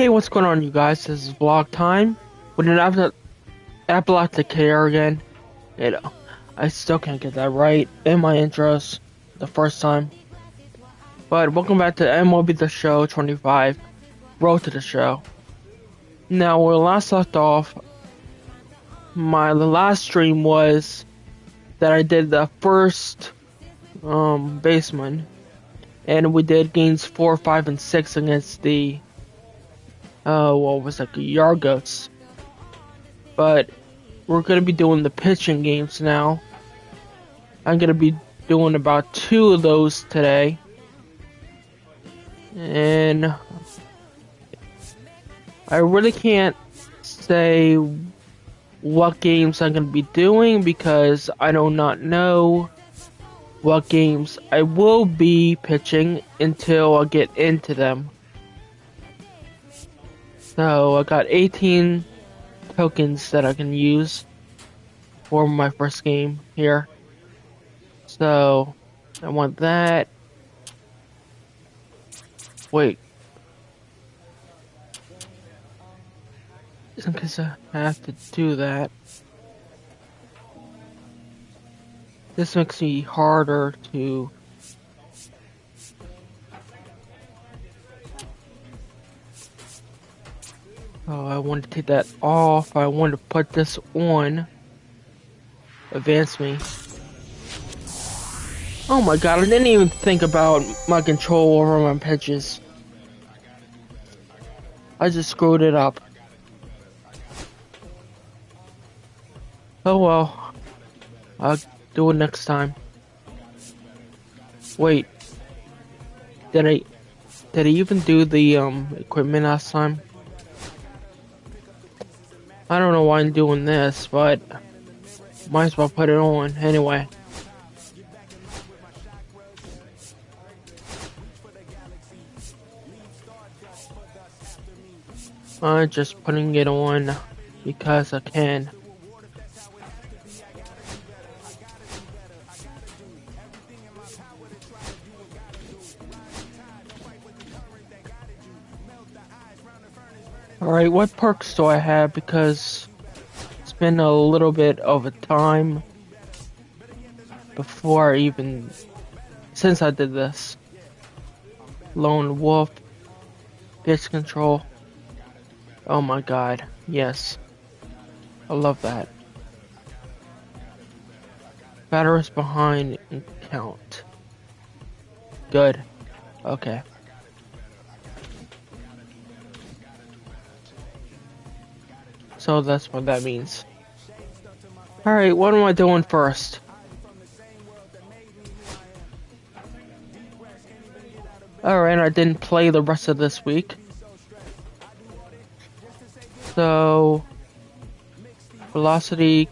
Hey, what's going on, you guys? This is vlog time with an Epileptic-Kid again. You know, I still can't get that right in my intros the first time. But welcome back to MLB The Show 25, Road to the Show. Now, where we last left off, the last stream was that I did the first baseman, and we did games 4, 5, and 6 against the yard goats. But we're gonna be doing the pitching games now. I'm gonna be doing about 2 of those today. And I really can't say what games I'm gonna be doing because I do not know what games I will be pitching until I get into them. So I got 18 tokens that I can use for my first game here. So I want that. Wait. Just in case I have to do that. This makes me harder to... Oh, I want to take that off. I want to put this on. Advance me. Oh my god, I didn't even think about my control over my pitches. I just screwed it up. Oh well. I'll do it next time. Wait. Did I even do the equipment last time? I don't know why I'm doing this, but might as well put it on anyway. I'm just putting it on because I can. Alright, what perks do I have? Because it's been a little bit of a time before since I did this. Lone Wolf, pitch control. Oh my god, yes. I love that. Batters behind and count. Good. Okay. So that's what that means. Alright, what am I doing first? Alright, I didn't play the rest of this week. So, velocity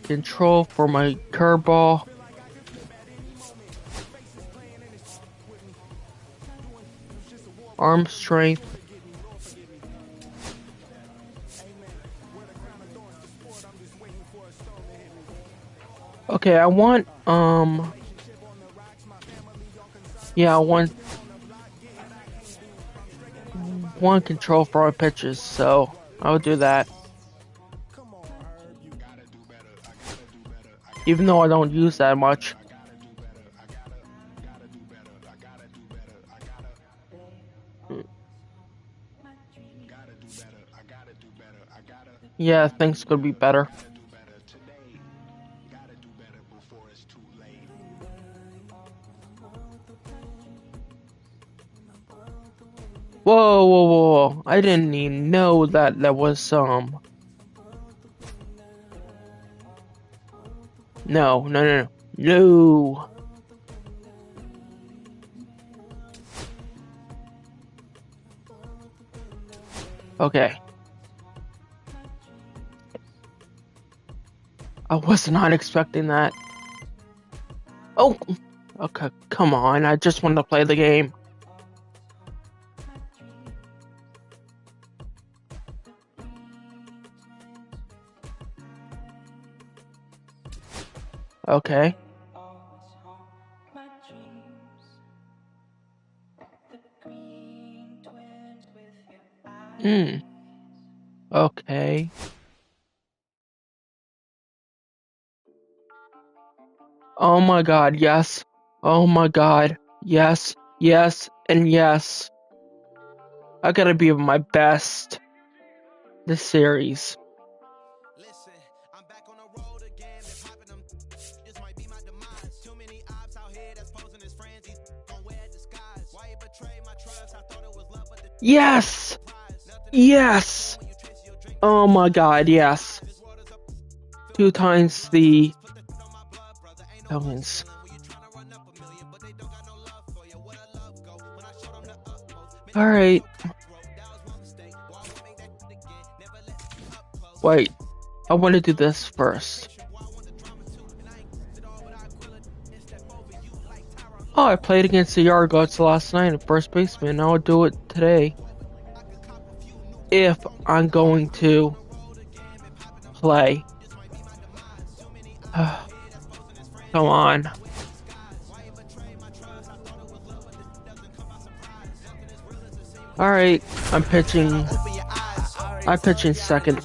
control for my curveball. Arm strength. Okay, I want, yeah, I want one control for our pitches, so I'll do that. Even though I don't use that much. Yeah, things could be better. Whoa, whoa, whoa, I didn't even know that was, No, no, no, no. No! Okay. I was not expecting that. Oh! Okay, come on, I just wanted to play the game. Okay. Hmm. Okay. Oh my god, yes. Oh my god. Yes, yes, and yes. I gotta be my best this series. Listen, I'm back on the road again. They're popping them. This might be my demise. Too many ops out here that's posing as friends. He's gon' wear a disguise. Why you betray my trust? I thought it was love, but the Yes! Yes! Oh my god, yes. 2 times the Helens. Alright. Wait. I want to do this first. Oh, I played against the Yard Goats last night at first baseman. I'll do it today. If I'm going to play. Come on. Alright, I'm pitching second.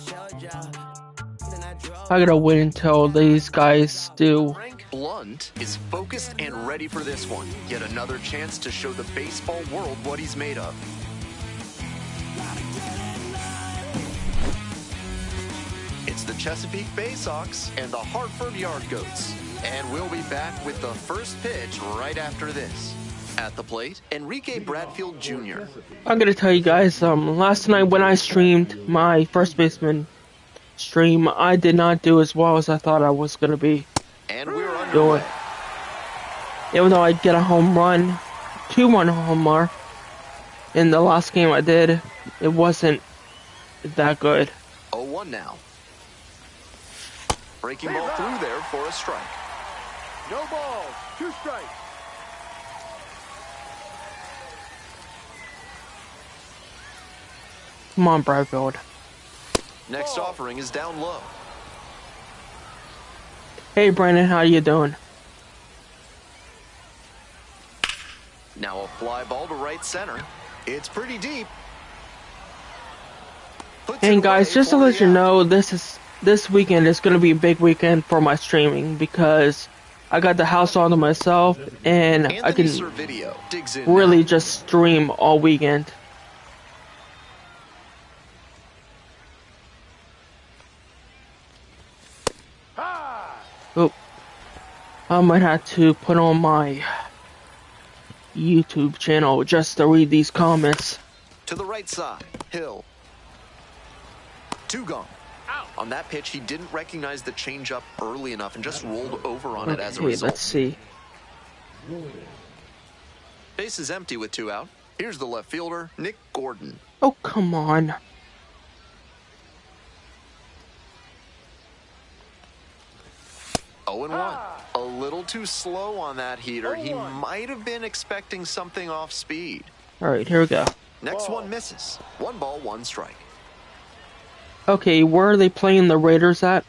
I gotta wait until these guys do. Frank Blunt is focused and ready for this one. Yet another chance to show the baseball world what he's made of. It's the Chesapeake Bay Sox and the Hartford Yard Goats. And we'll be back with the first pitch right after this. At the plate, Enrique Bradfield Jr. I'm gonna tell you guys, last night when I streamed my first baseman stream, I did not do as well as I thought I was gonna be doing. Even though I get a home run, 2-run homer in the last game I did, it wasn't that good. 0-1 now. Breaking ball through there for a strike. No ball, 2 strikes. Come on, Bradfield. Next offering is down low. Hey, Brandon, how you doing? Now a fly ball to right center. It's pretty deep. And guys, just to let you know, this weekend is gonna be a big weekend for my streaming because I got the house all to myself and I can really just stream all weekend. Oh, I might have to put on my YouTube channel just to read these comments. To the right side, Hill. 2 gone. On that pitch, he didn't recognize the changeup early enough and just rolled over on it as a result. Let's see. Base is empty with 2 out. Here's the left fielder, Nick Gordon. Oh, come on. Oh, and 1. A little too slow on that heater. He might have been expecting something off speed. All right, here we go. Next one misses. 1 ball, 1 strike. Okay, where are they playing the Raiders at?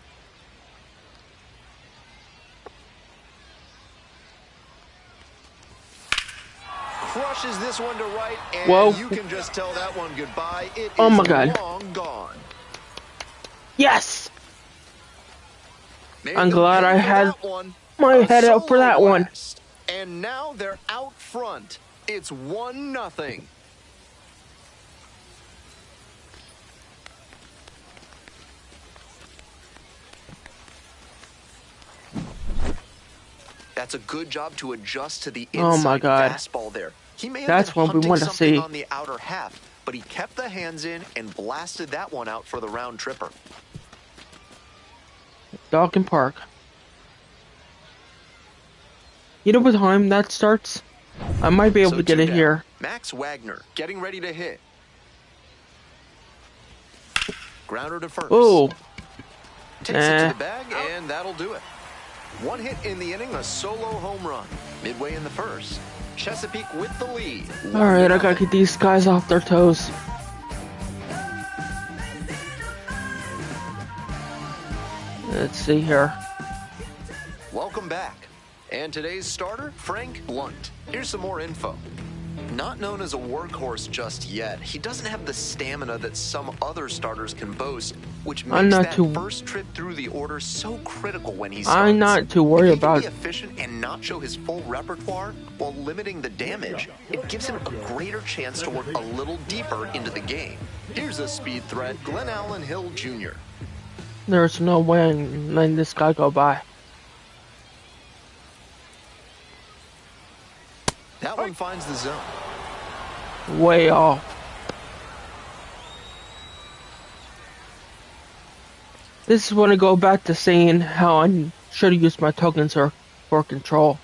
Crushes this one to right, and Whoa. you can just tell that one goodbye. It Oh is my God. long gone. Yes! Made I'm them glad pay I for had that one. my A head up for solo that one. blast. And now they're out front. It's 1-0. That's a good job to adjust to the inside Oh my God. fastball there. He may have That's been what we hunting want to something see. on the outer half, but he kept the hands in and blasted that one out for the round tripper. Dawkin Park. You know what time that starts? I might be able to get 2 it down. here. Max Wagner getting ready to hit. Grounder to first. Oh, Takes it to the bag, and that'll do it. 1 hit in the inning, a solo home run. Midway in the first, Chesapeake with the lead. alright, I gotta get these guys off their toes. Let's see here. Welcome back. And today's starter, Frank Blunt. Here's some more info. Not known as a workhorse just yet, he doesn't have the stamina that some other starters can boast, which I'm makes not that too- first trip through the order so critical when he starts. I'm not too worried If he can about be efficient and not show his full repertoire while limiting the damage, it gives him a greater chance to work a little deeper into the game. Here's a speed threat, Glenn Allen Hill Jr. There's no way I'm letting this guy go by. That one finds the zone. Way off. This is when I go back to saying how I should have used my tokens for control.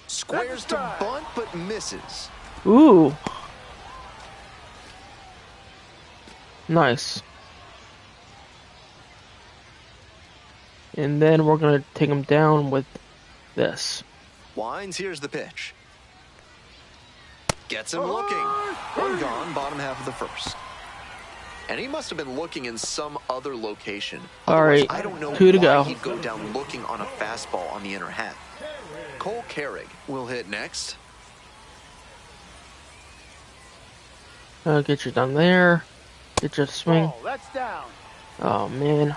Squares to bunt, but misses. Ooh. Nice. And then we're going to take him down with this. Wines, here's the pitch. Gets him looking. One gone, bottom half of the first. And he must have been looking in some other location. All right, I don't know 2 to why go. he'd go down looking on a fastball on the inner half. Cole Carrig will hit next. I'll get you down there. Get you to swing. Ball, that's down. Oh, man.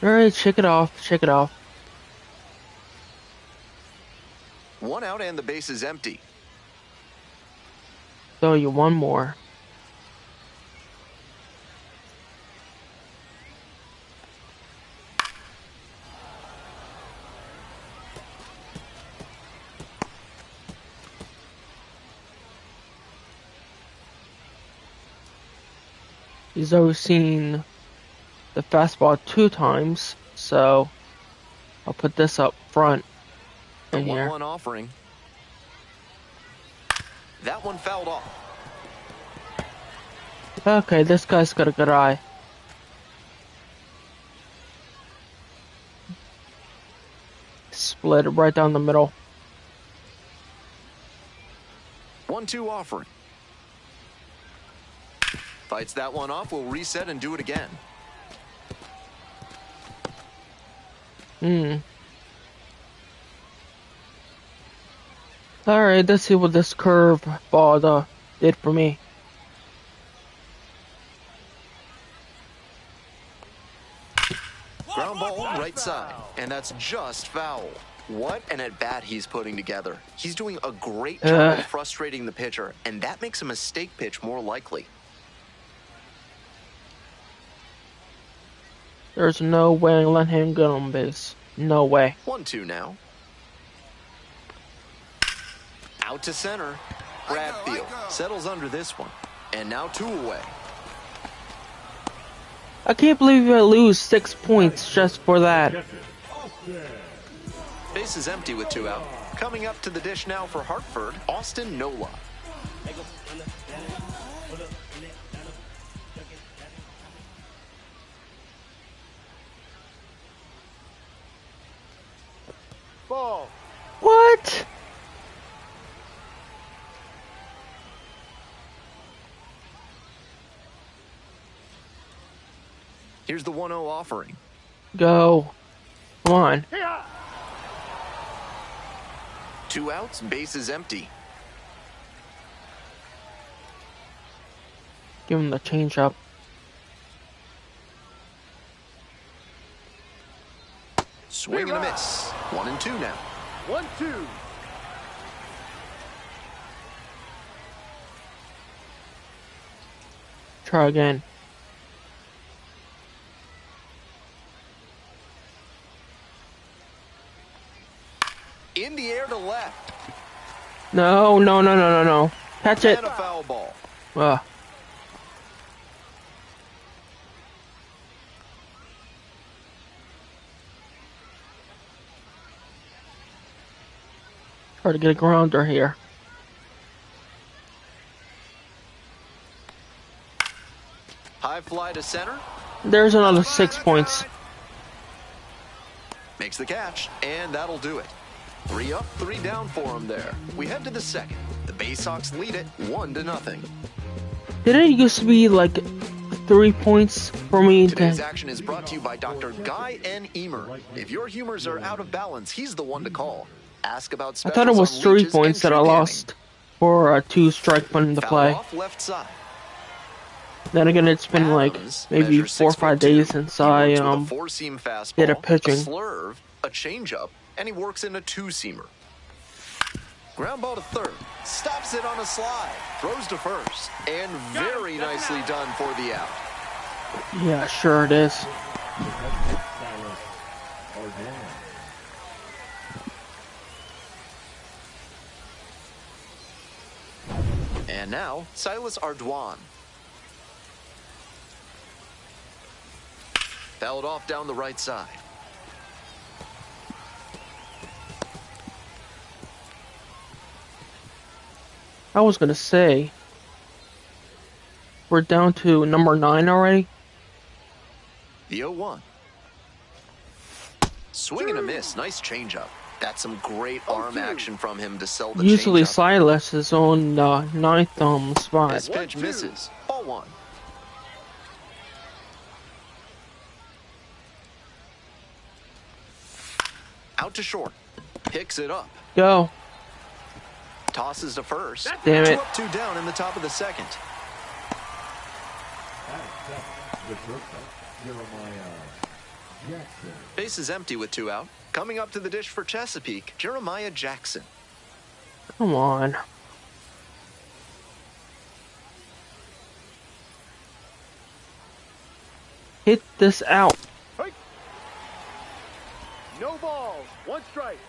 Alright, shake it off. Shake it off. One out and the base is empty. Throw you one more. He's already seen the fastball 2 times, so I'll put this up front The in here. 1-1 offering. That one fouled off. Okay, this guy's got a good eye. Split it right down the middle. 1-2 offering. Fights that one off, will reset and do it again. Alright, let's see what this curve ball did for me. Ground ball, right side. And that's just foul. What an at-bat he's putting together. He's doing a great job of frustrating the pitcher, and that makes a mistake pitch more likely. There's no way I let him get on base. No way. 1-2 now. Out to center. Bradfield settles under this one. And now 2 away. I can't believe I lose 6 points just for that. Base is empty with 2 out. Coming up to the dish now for Hartford, Austin Nola. Ball. What? Here's the 1-0 offering. Go. Come on. 2 outs, base is empty. Give him the changeup. Swing and a miss. 1-2 now. 1-2. Try again. In the air to left. No, no, no, no, no, no. Catch it. And a foul ball. Ugh. Try to get a grounder here. High fly to center. There's another 6 points. Makes the catch, and that'll do it. 3 up, 3 down for him there. We head to the second. The Bay Sox lead it 1-0. Didn't it used to be like 3 points for me Today's to... action is brought to you by Dr. Guy N. Emer. If your humors are out of balance, he's the one to call. Ask about I specials thought it was on 3 leeches points and that I tree lost for a 2-strike button to panning. play. Foul off left side. Then again, it's been like Adams maybe measures 4 or 5 6'2". days since He I works with a four-seam fastball, did a pitching. slurve, a changeup, and he works in a two-seamer. Ground ball to third. Stops it on a slide. Throws to first. And very nicely done for the out. Yeah, sure it is. And now, Silas Ardoin. Fouled off down the right side. I was gonna say, we're down to number 9 already. The 0-1. Swing and a miss. Nice changeup. That's some great arm action from him to sell the Usually changeup. Silas is on the 9th spot. This pitch misses. Ball 1. Out to short. Picks it up. Go. Tosses to first. Damn it. 2 up, 2 down in the top of the second. Base is empty with 2 out. Coming up to the dish for Chesapeake, Jeremiah Jackson. Come on. Hit this out. Hey. No balls. 1 strike.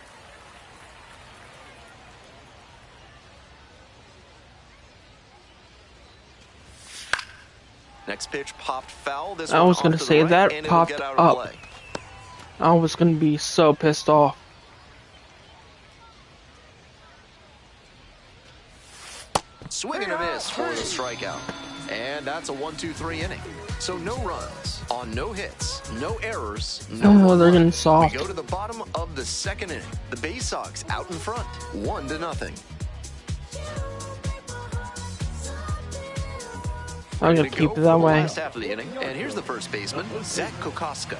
Next pitch popped foul. This I one was off gonna to the say right, that and it'll popped get out up. of play. I was gonna be so pissed off. Swing and a miss for the strikeout. And that's a 1-2-3 inning. So no runs on no hits, no errors, no Oh, they're run. getting soft. We go to the bottom of the second inning. The Bay Sox out in front, 1-0. I'm gonna Ready to keep go it that for the way. last half of the inning. And here's the first baseman, Zach Kokoska.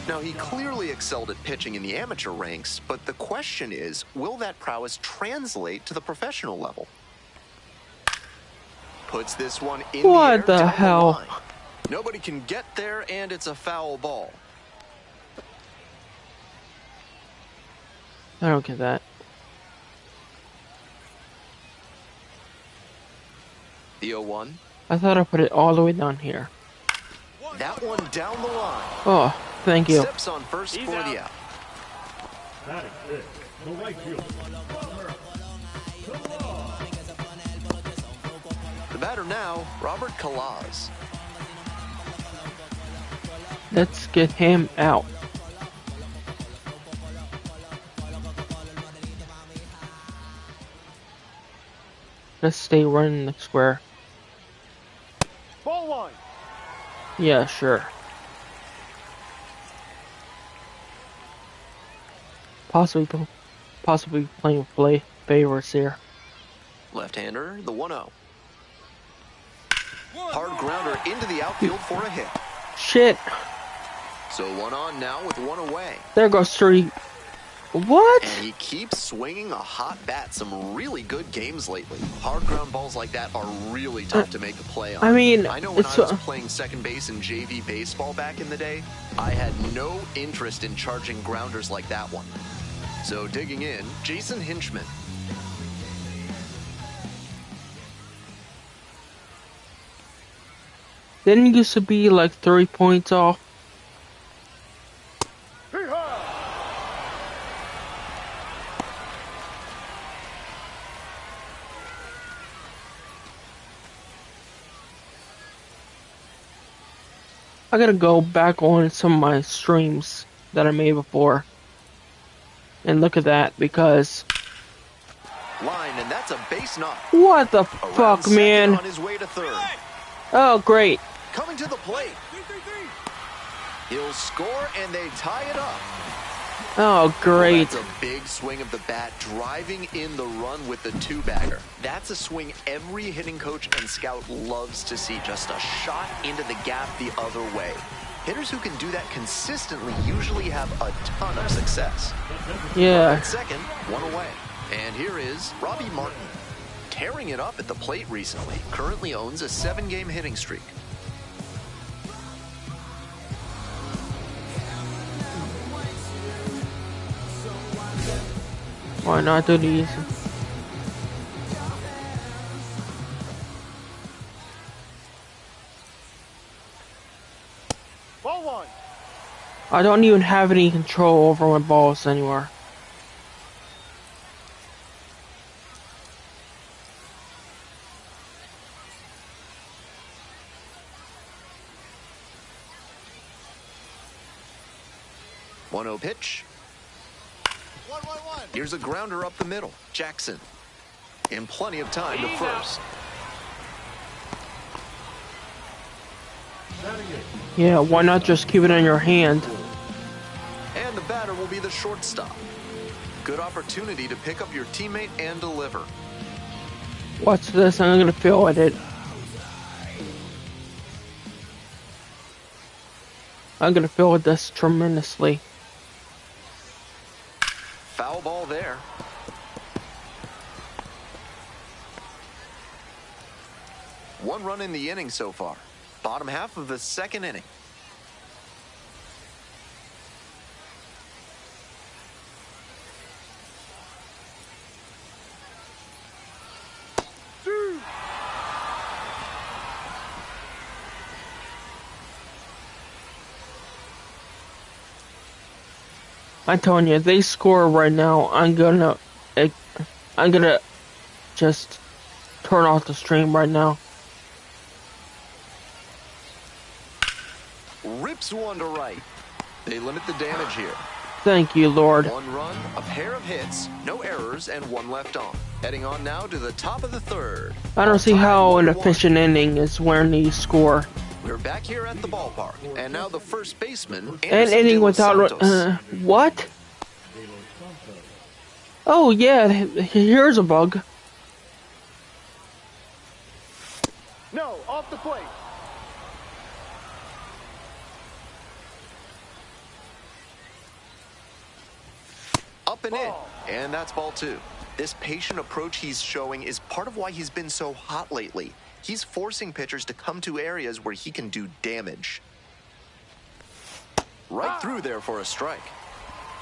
Now, he clearly excelled at pitching in the amateur ranks, but the question is, will that prowess translate to the professional level? Puts this one in What the air the down hell? line. Nobody can get there, and it's a foul ball. I don't get that. The 0-1. I thought I put it all the way down here. That one down the line. Oh, thank you. Steps on first for the out. That is it. The right fielder. The batter now, Robert Kalaz. Let's get him out. Let's stay running the square. Ball 1. Yeah, sure. Possibly playing favorites here. Left-hander, the 1-0. Hard grounder into the outfield for a hit. Shit! So 1 on now with 1 away. There goes 3. What? And he keeps swinging a hot bat. Some really good games lately. Hard ground balls like that are really tough to make a play on. I mean, I know when it's I was playing second base in JV baseball back in the day, I had no interest in charging grounders like that one. So digging in, Jason Hinchman. Didn't it used to be like 3 points off? I gotta go back on some of my streams that I made before and look at that because Line, and that's a base knock. what the Around fuck, second man? On his way to third. Oh, great. Coming to the plate. He'll score, and they tie it up. Oh, great. That's a big swing of the bat, driving in the run with the two-bagger. That's a swing every hitting coach and scout loves to see. Just a shot into the gap the other way. Hitters who can do that consistently usually have a ton of success. Yeah. At second, one away. And here is Robbie Martin. Tearing it up at the plate recently. Currently owns a 7-game hitting streak. Why not do these? Ball one. I don't even have any control over my balls anymore. One-oh pitch. 1-1-1. Here's a grounder up the middle. Jackson. And plenty of time to first. Yeah, why not just keep it in your hand? And the batter will be the shortstop. Good opportunity to pick up your teammate and deliver. Watch this, I'm gonna feel at it. I'm gonna feel with this tremendously. Foul ball there. One run in the inning so far. Bottom half of the second inning. I'm telling you, if they score right now, I'm gonna just turn off the stream right now. Rips one to right. They limit the damage here. Thank you, Lord. One run, a pair of hits, no errors, and one left on. Heading on now to the top of the third. I don't see how an efficient inning is when you score. We're back here at the ballpark, and now the first baseman, An Anderson inning de los without Santos. what? Oh yeah, here's a bug. No, off the plate. Up and in, and that's ball two. This patient approach he's showing is part of why he's been so hot lately. He's forcing pitchers to come to areas where he can do damage. Right through there for a strike.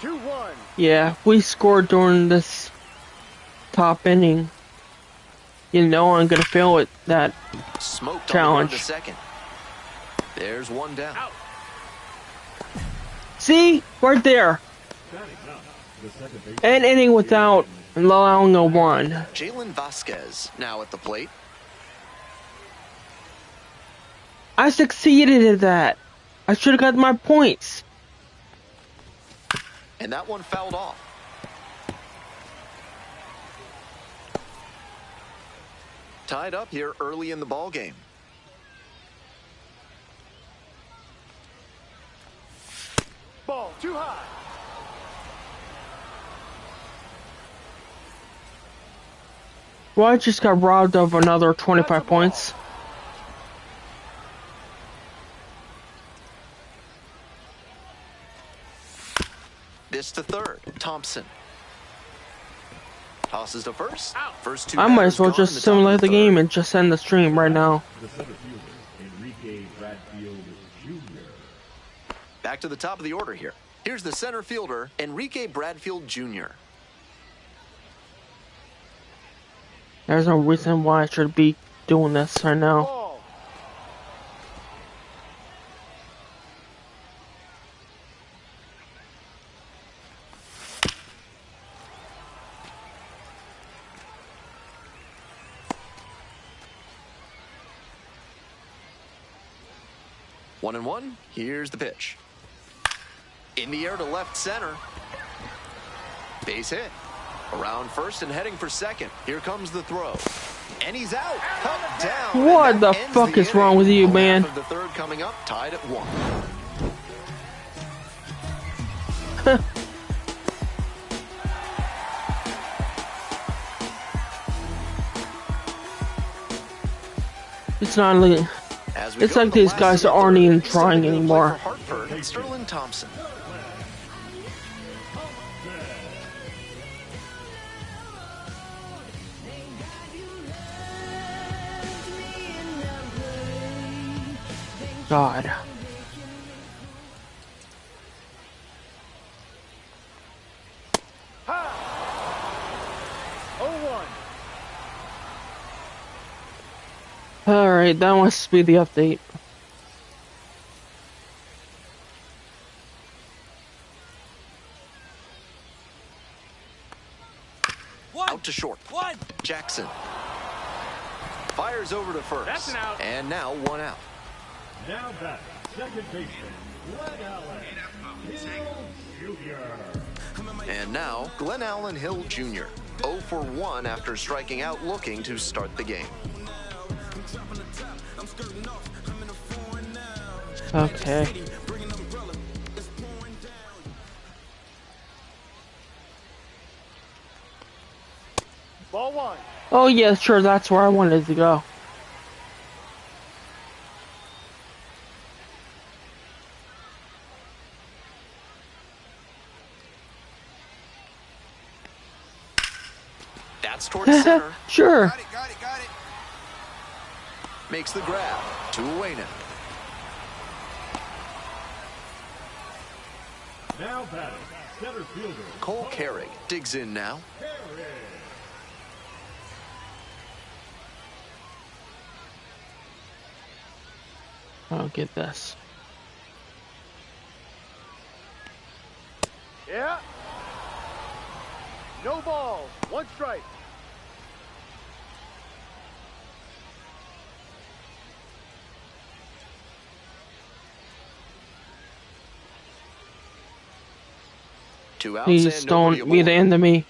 2-1. Yeah, if we scored during this top inning, you know I'm gonna fail at that Smoked challenge. on the second. There's one down. Out. See? Right there. An inning without allowing a one. Jalen Vasquez now at the plate. I succeeded at that. I should have got my points. And that one fouled off. Tied up here early in the ball game. Ball too high. Well, I just got robbed of another 25 points. This to third. Thompson. Tosses to first. First two I might batters as well gone just in the top of simulate the third. game and just end the stream right now. The center fielder, Enrique Bradfield Jr. Back to the top of the order here. Here's the center fielder, Enrique Bradfield Jr. There's no reason why I should be doing this right now. Ball. 1-1. Here's the pitch. In the air to left center. Base hit. Around first and heading for second. Here comes the throw. And he's out. Cut down. What And the that ends fuck the is wrong inning. with you, Half man? of the third coming up, tied at 1. It's not like As we it's go like to the these last guys of the aren't third, even stepping trying into play anymore. for Hartford, Sterling Thompson. God. Ha! 0-1. Alright, that must be the update. Out to short. Jackson fires over to first. That's an out. And now one out. Now back, second baseman, Glenn Allen Hill Jr. And now Glenn Allen Hill Jr. 0 for 1 after striking out looking to start the game. Okay. Ball 1. Oh yeah, sure, that's where I wanted to go. That's towards center. Sure. Got it. Makes the grab. 2 away now. Now batting, center fielder Cole Carrick digs in now. Carey. I'll get this. Yeah. No balls. 1 strike. Two outs Please and nobody don't be the aboard. enemy.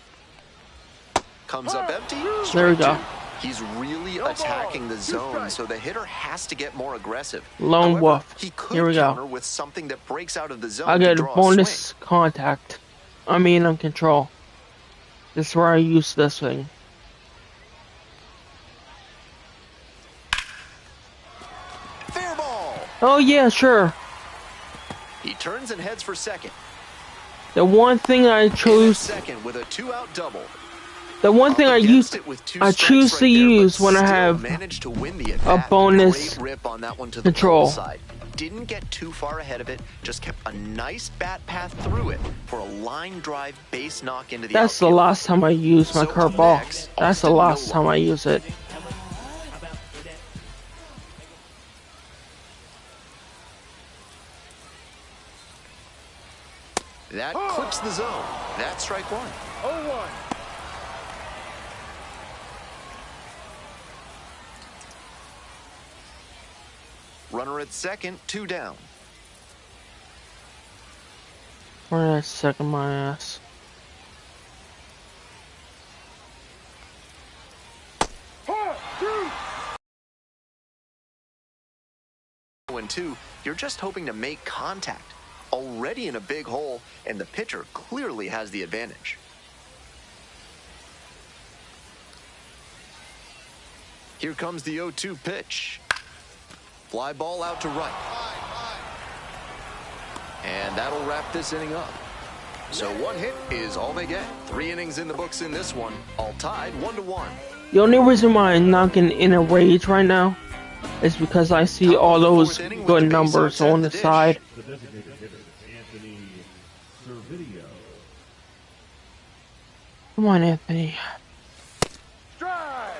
Comes up empty. There we Strike go. 2. He's really No ball. attacking the 2 zone, strikes. so the hitter has to get more aggressive. Lone However, wolf. he could Here we go. counter with something that breaks out of the zone I to get a draw bonus swing. contact. I mean, on control. This is where I use this thing. Fair ball. Oh yeah, sure. He turns and heads for second. The one thing I In at chose, second with a 2-out double. the one thing Up I against used, it with 2 I strikes choose right to there, but use when I still have managed to win the at-bat. bonus Great rip on that one to the control. pole side. Didn't get too far ahead of it, just kept a nice bat path through it for a line drive base knock into the That's the outfield. last time I used my So curveball. next, That's the Austin last Nola. time I use it. That clips the zone. That's strike 1. 0-1. Runner at second, 2 down. Where did I second my ass? Two. 0-2, you're just hoping to make contact. Already in a big hole, and the pitcher clearly has the advantage. Here comes the 0-2 pitch. Fly ball out to right. And that'll wrap this inning up. So 1 hit is all they get. 3 innings in the books in this one, all tied 1-1. The only reason why I'm not getting in a rage right now is because I see all those good numbers on the side. The designated hitter, Anthony Servideo. Come on, Anthony. Strike.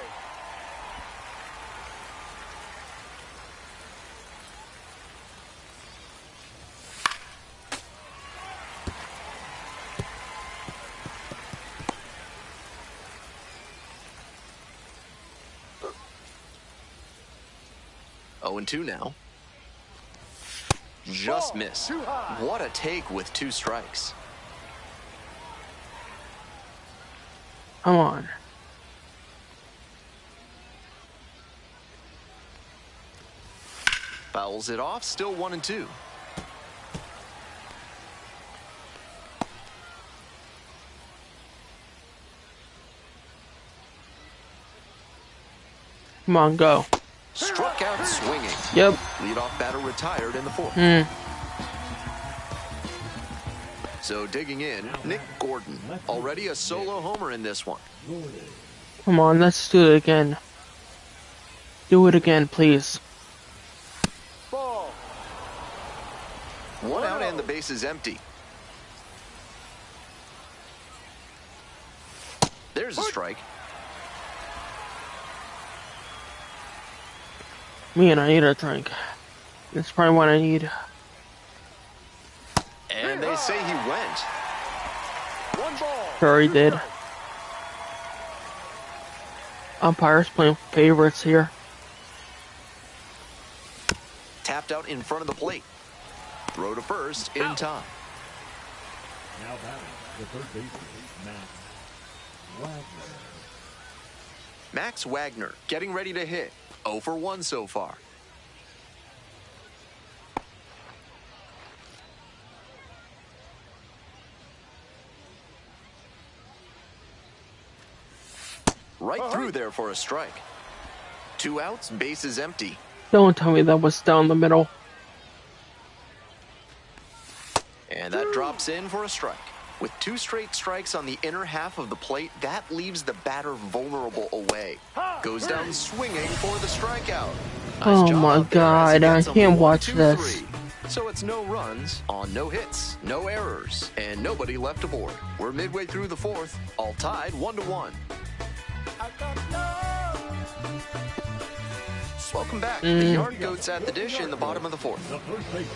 Oh, 0-2 now. Just Ball, miss. too high. What a take with 2 strikes. Come on. Fouls it off, still 1-2. Come on, go. Struck Swinging. Yep. Leadoff batter retired in the fourth. So digging in, Nick Gordon. Already a solo homer in this one. Come on, let's do it again. Do it again, please. Ball. One out and the base is empty. There's a strike. Man, I need a drink. That's probably what I need. And they say he went. One ball. Sure he did. Umpires playing favorites here. Tapped out in front of the plate. Throw to first in time. Now batting the third baseman, Max Wagner. Max Wagner getting ready to hit. 0 for 1 so far. Right through there for a strike. 2 outs, base is empty. Don't tell me that was down the middle. And that drops in for a strike. With 2 straight strikes on the inner half of the plate, that leaves the batter vulnerable away. Goes down swinging for the strikeout. Oh Nice job my out there as he God, I gets 'em can't 1, watch 2, this. 3. So it's no runs on no hits, no errors, and nobody left aboard. We're midway through the fourth, all tied 1-1. Welcome back. The Yard Goats at the dish in the bottom of the fourth. The first baseman,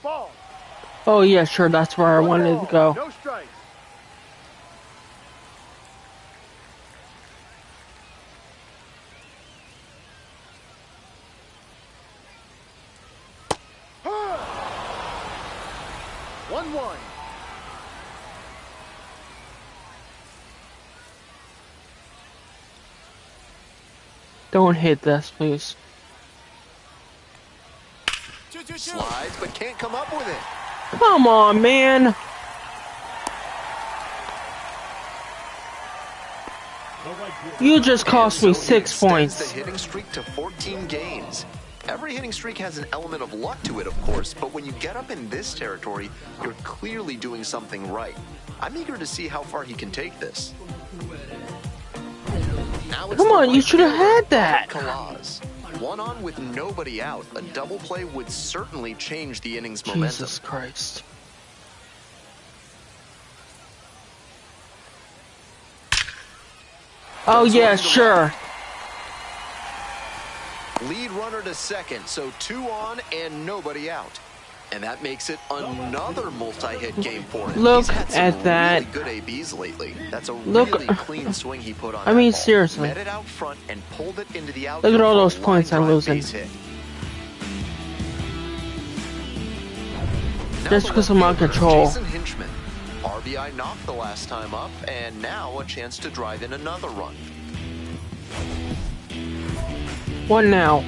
Ball. Oh yeah, sure, that's where I wanted to go. No strikes. One. Don't hit this, please. Slides, but can't come up with it. Come on, man. the right fielder, You just cost me So he 6 extends points. the hitting streak to 14 games. Every hitting streak has an element of luck to it, of course, but when you get up in this territory, you're clearly doing something right. I'm eager to see how far he can take this. Now it's Come the on, you right should have fielder, had that. Kalaz. 1 on with nobody out. A double play would certainly change the inning's momentum. Jesus Christ. Oh yeah, sure. Lead runner to second, so 2 on and nobody out. And that makes it another multi-hit game for him. Look He's had some at that. really good ABs lately. That's a Look- really clean swing he put on I that mean, ball. seriously. Met it out front and pulled it into the Look outfield at all for a those points line I'm drive losing. base hit. Now Just the because left I'm out of fielder, control. Jason Hinchman. RBI knocked the last time up, and now a chance to drive in another run. What now?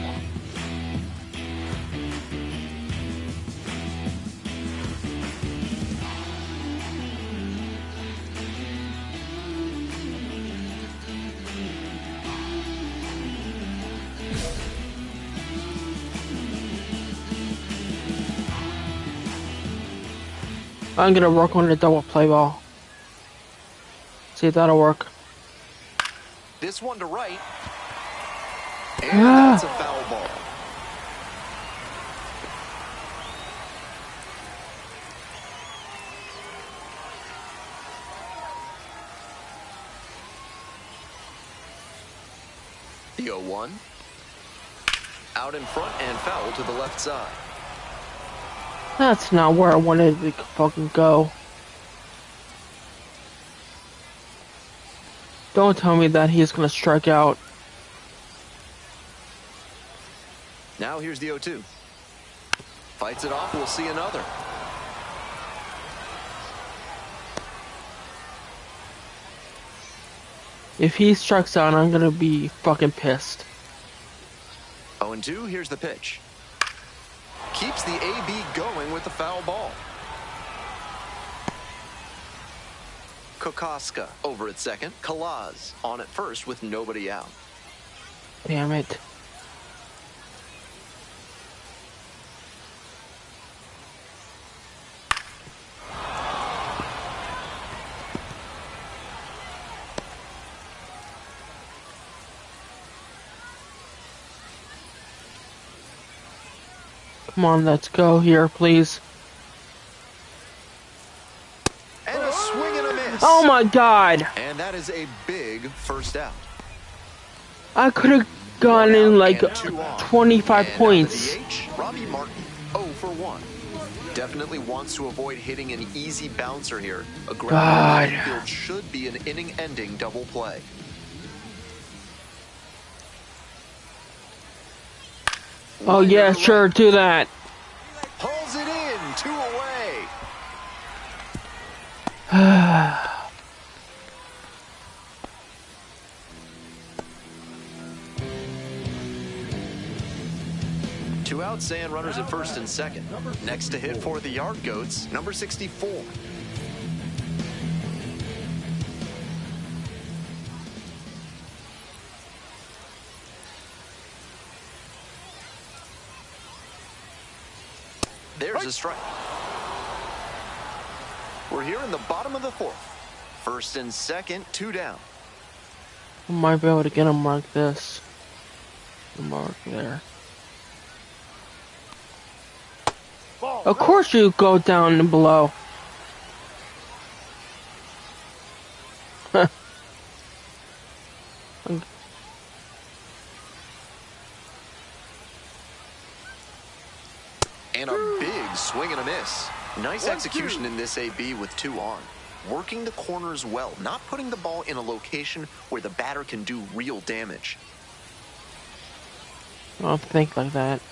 I'm gonna work on the double play ball. See if that'll work. This one to right. And Ah. that's a foul ball. The 0-1. Out in front and foul to the left side. That's not where I wanted to fucking go. Don't tell me that he's gonna strike out. Now here's the 0-2. Fights it off, we'll see another. If he strikes out, I'm gonna be fucking pissed. 0-2, here's the pitch. keeps the AB going with the foul ball. Kokoska over at second. Kalaz on at first with nobody out. Damn it. Come on, let's go here, please. And a swing and a miss. Oh my god! And that is a big first out. I could have gone in like 25 And points. on the DH, Robbie Martin, 0 for 1. Definitely wants to avoid hitting an easy bouncer here. A ground field should be an inning-ending double play. Oh yeah, sure, do that. Pulls it in, 2 away. Two outs and runners at first and second. Next to hit for the Yard Goats, number 64. There's a strike. We're here in the bottom of the fourth. First and second, 2 down. I might be able to get him like this. Mark there. Of course you go down and below. And a big swing and a miss. Nice execution in this AB with 2 on. Working the corners well, not putting the ball in a location where the batter can do real damage. I don't think like that.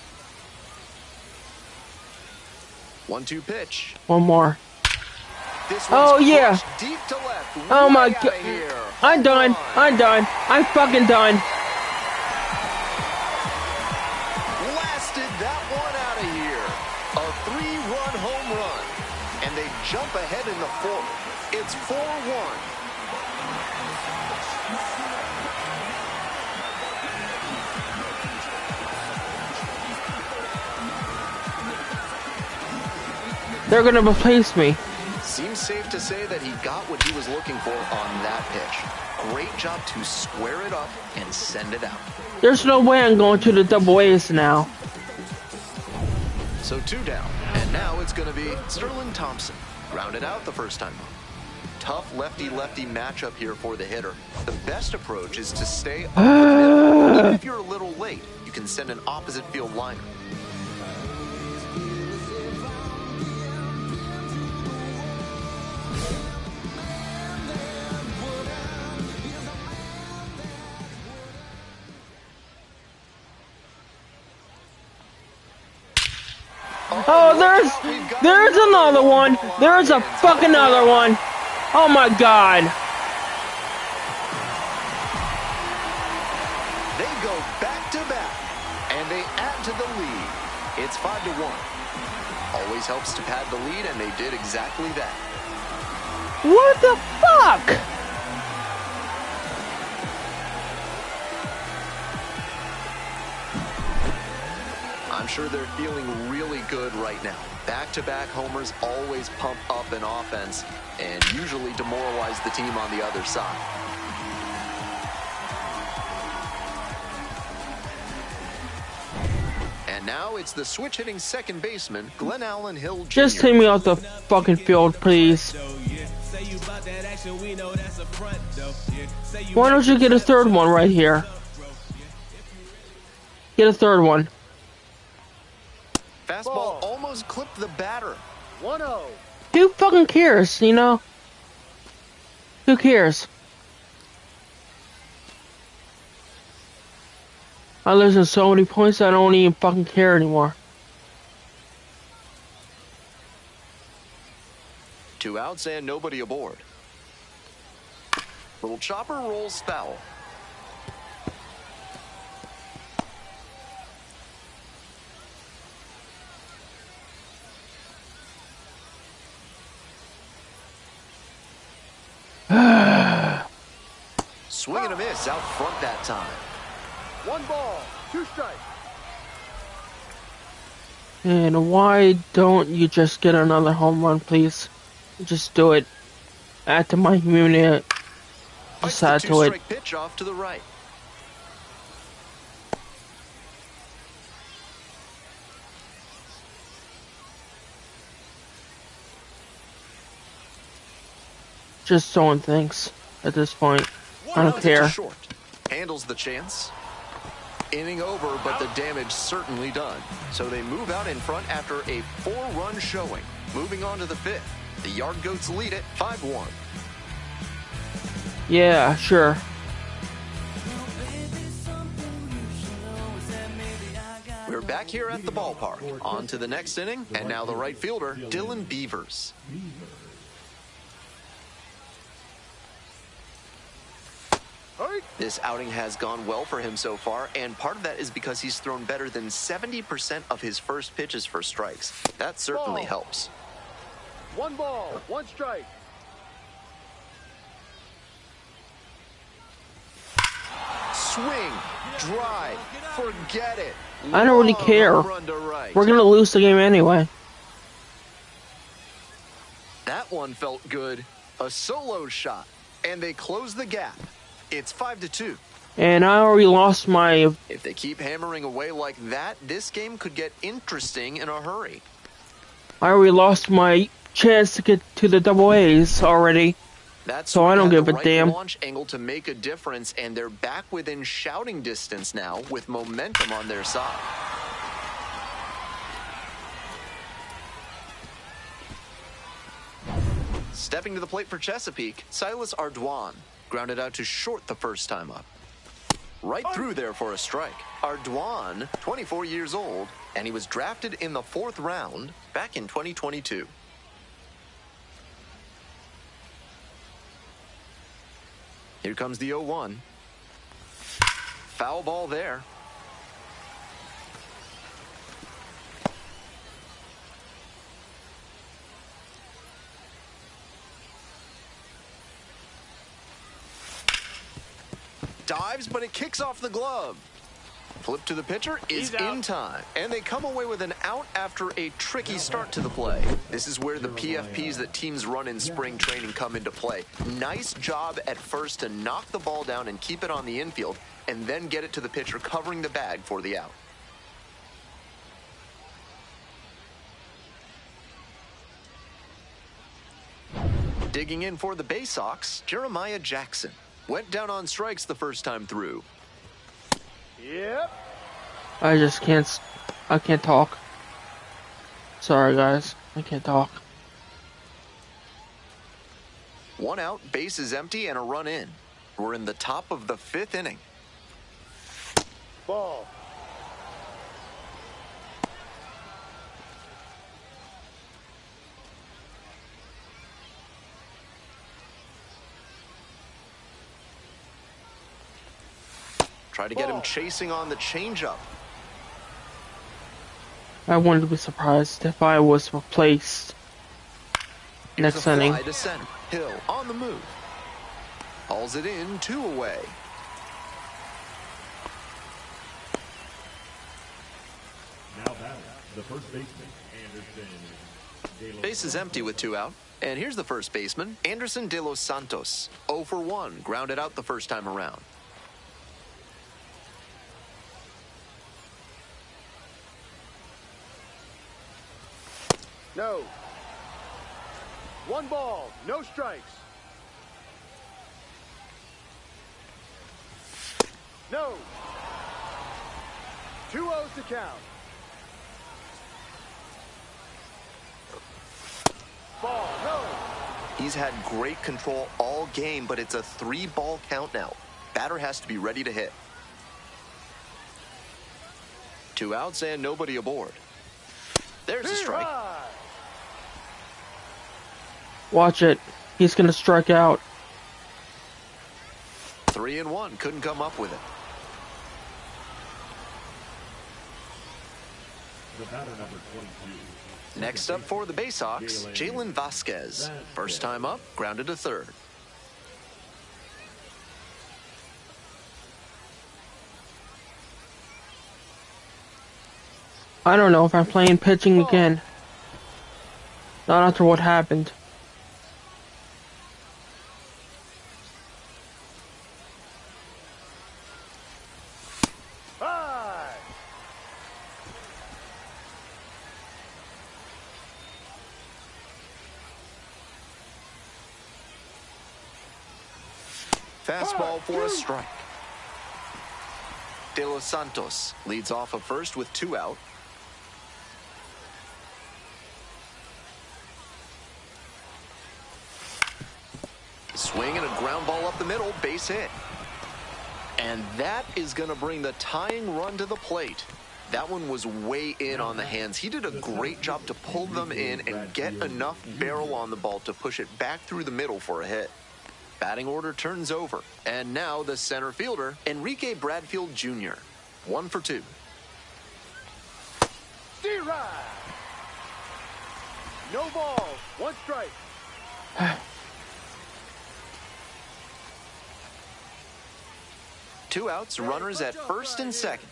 1-2 pitch. One more. This Oh one's yeah. pushed deep to left. Oh my Way god. outta here. I'm done. I'm done. I'm fucking done. Blasted that one out of here. A 3-run home run. And they jump ahead in the fourth. It's 4-1. They're gonna replace me. Seems safe to say that he got what he was looking for on that pitch. Great job to square it up and send it out. There's no way I'm going to the double A's now. So 2 down. And now it's going to be Sterling Thompson. Rounded out the first time up. Tough lefty-lefty matchup here for the hitter. The best approach is to stay up the middle. Even if you're a little late, you can send an opposite field liner. Oh, there's another one. There's a fucking other one. Oh my god. They go back to back, and they add to the lead. It's 5-1. Always helps to pad the lead, and they did exactly that. What the fuck? I'm sure they're feeling really good right now. Back-to-back homers always pump up an offense and usually demoralize the team on the other side. And now it's the switch-hitting second baseman, Glenn Allen Hill Jr. Just take me off the fucking field, please. Why don't you get a third one right here? Get a third one. Fastball almost clipped the batter. 1-0. Who fucking cares, you know? Who cares? I lose so many points I don't even fucking care anymore. 2 outs and nobody aboard. Little chopper rolls foul. swing and a miss out front that time. 1 ball, 2 strikes. And why don't you just get another home run, please? Just do it. Add to my immunity. Fights Just the add to it. 2-strike pitch off to the right. Just throwing things at this point. I don't Grounds it to care. short. Handles the chance. Inning over, but the damage certainly done. So they move out in front after a 4-run showing. Moving on to the 5th. The Yard Goats lead it 5-1. Yeah, sure. We're back here at the ballpark. On to the next inning, and now the right fielder, Dylan Beavers. This outing has gone well for him so far, and part of that is because he's thrown better than 70% of his first pitches for strikes. That certainly helps. 1 ball, 1 strike. Swing, drive, forget it. I don't really Long care. run to right. We're gonna lose the game anyway. That one felt good. A solo shot, and they close the gap. It's 5-2. And I already lost my... If they keep hammering away like that, this game could get interesting in a hurry. I already lost my chance to get to the double A's already. That's So I don't give a damn. Launch angle to make a difference, and they're back within shouting distance now with momentum on their side. Stepping to the plate for Chesapeake, Silas Ardoin grounded out to short the first time up. Right through there for a strike. Ardoin, 24 years old, and he was drafted in the 4th round back in 2022. Here comes the 0-1. Foul ball there. Dives, but it kicks off the glove. Flip to the pitcher is in time, and they come away with an out after a tricky start to the play. This is where the PFPs that teams run in spring training come into play. Nice job at first to knock the ball down and keep it on the infield, and then get it to the pitcher covering the bag for the out. Digging in for the Bay Sox, Jeremiah Jackson. Went down on strikes the first time through. Yep. I just can't... I can't talk. Sorry, guys. I can't talk. 1 out, base is empty, and a run in. We're in the top of the 5th inning. Ball. Try to get him chasing on the changeup. I wouldn't be surprised if I was replaced Here's next a inning. fly to center. Hill on the move. Hauls it in, 2 away. Now batting, the first baseman, Anderson. Base is empty with 2 out. And here's the first baseman, Anderson De Los Santos. 0 for 1, grounded out the first time around. No. 1 ball, no strikes. No. 2-0 to count. Ball, no. He's had great control all game, but it's a 3-ball count now. Batter has to be ready to hit. 2 outs and nobody aboard. There's a strike. Watch it. He's gonna strike out. 3-1, couldn't come up with it. The batter number 22. Next up for the Bay Sox, Jalen Vasquez. First time up, grounded to third. I don't know if I'm playing pitching again. Not after what happened. High. Fastball for a strike. De Los Santos leads off at first with 2 out. Swing and a ground ball up the middle, base hit. And that is going to bring the tying run to the plate. That one was way in on the hands. He did a great job to pull them in and get enough barrel on the ball to push it back through the middle for a hit. Batting order turns over. And now the center fielder, Enrique Bradfield Jr. 1 for 2. D-Ride. No balls. 1 strike. Two outs, runners at first and second.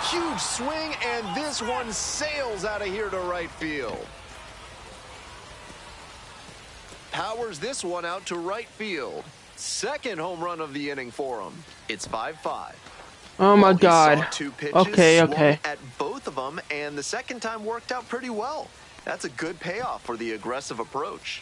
Huge swing, and this one sails out of here to right field. Powers this one out to right field. Second home run of the inning for him. It's 5-5. Oh my Well, he God. saw 2 pitches, Okay, swung okay. at both of them, and the second time worked out pretty well. That's a good payoff for the aggressive approach.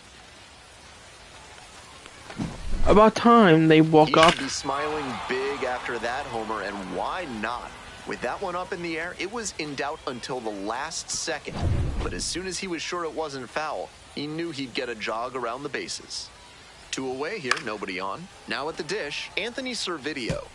About time they woke He up. should be smiling big after that homer, and why not? With that one up in the air, it was in doubt until the last second. But as soon as he was sure it wasn't foul, he knew he'd get a jog around the bases. 2 away here, nobody on. Now at the dish, Anthony Servideo.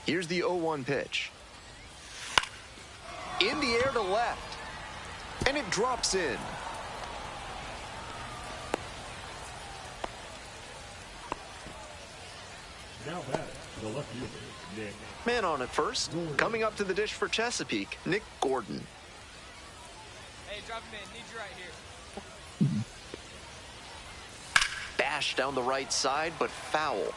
Here's the 0-1 pitch. In the air to left. And it drops in. Now batting, the left fielder, Nick. Man on at first. Coming up to the dish for Chesapeake, Nick Gordon. Hey, drop him in. Need you right here. Bash down the right side, but foul.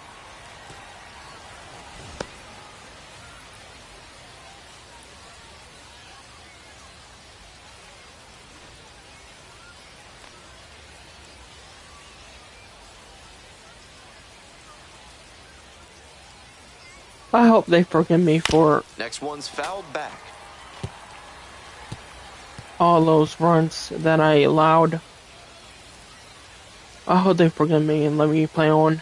I hope they forgive me for Next one's fouled back. all those runs that I allowed. I hope they forgive me and let me play on.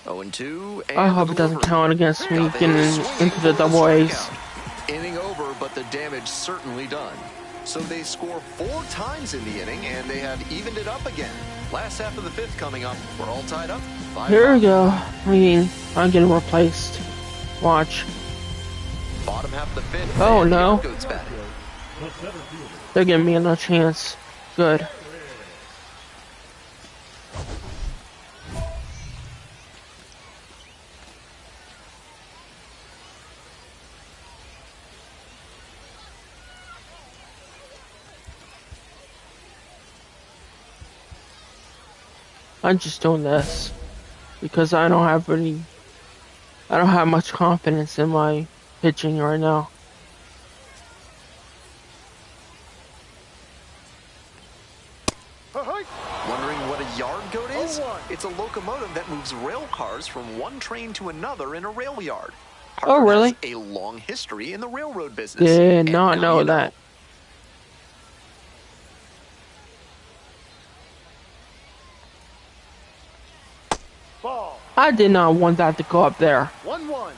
0-2. I hope it doesn't count against me getting into the double A's. Inning over, but the damage certainly done. So they score 4 times in the inning, and they have evened it up again. Last half of the 5th coming up. We're all tied up. 5-5. Here we go. I mean, I'm getting replaced. Watch. Bottom half of the 5th. Oh, and the no. Argo's batting. The center fielder, They're giving me another chance. Good. I'm just doing this because I don't have much confidence in my pitching right now. Ahoy! Wondering what a yard goat is? 0-1. It's a locomotive that moves rail cars from one train to another in a rail yard. Oh, Hartford really? has a long history in the railroad business. Did And not now know you that. Ball. I did not want that to go up there. 1-1.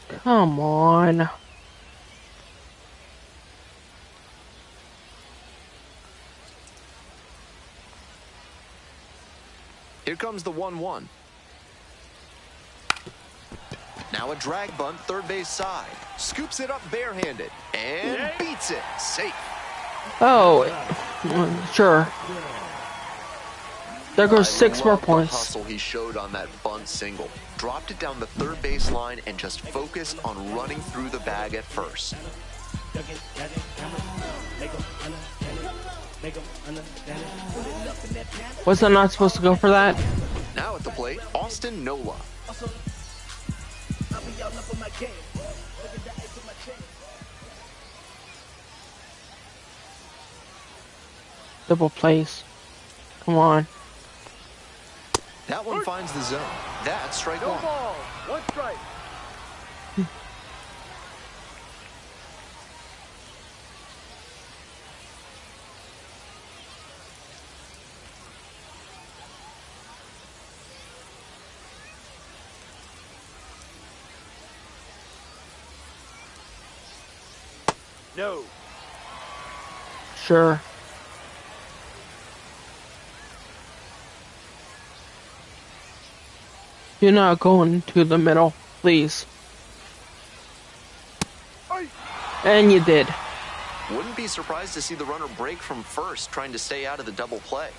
Come on. Here comes the 1-1. Now a drag bunt, third base side. Scoops it up barehanded and beats it. Safe. Oh, sure. There goes I 6 more love the points. hustle he showed on that bunt single. Dropped it down the third base line and just focused on running through the bag at first. Was I not supposed to go for that? Now at the plate, Austin Nola. Double plays. Come on. That one finds the zone. That's strike No one. ball. One strike. No. Sure. You're not going to the middle, please. And you did. Wouldn't be surprised to see the runner break from first, trying to stay out of the double play.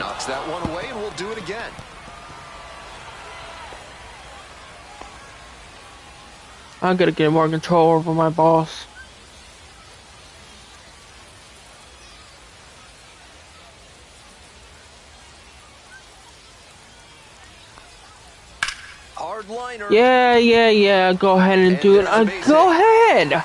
Knocks that one away, and we'll do it again. I'm gonna get more control over my boss. Hard liner. Yeah. Go ahead and do it. there's a base Go hit. ahead.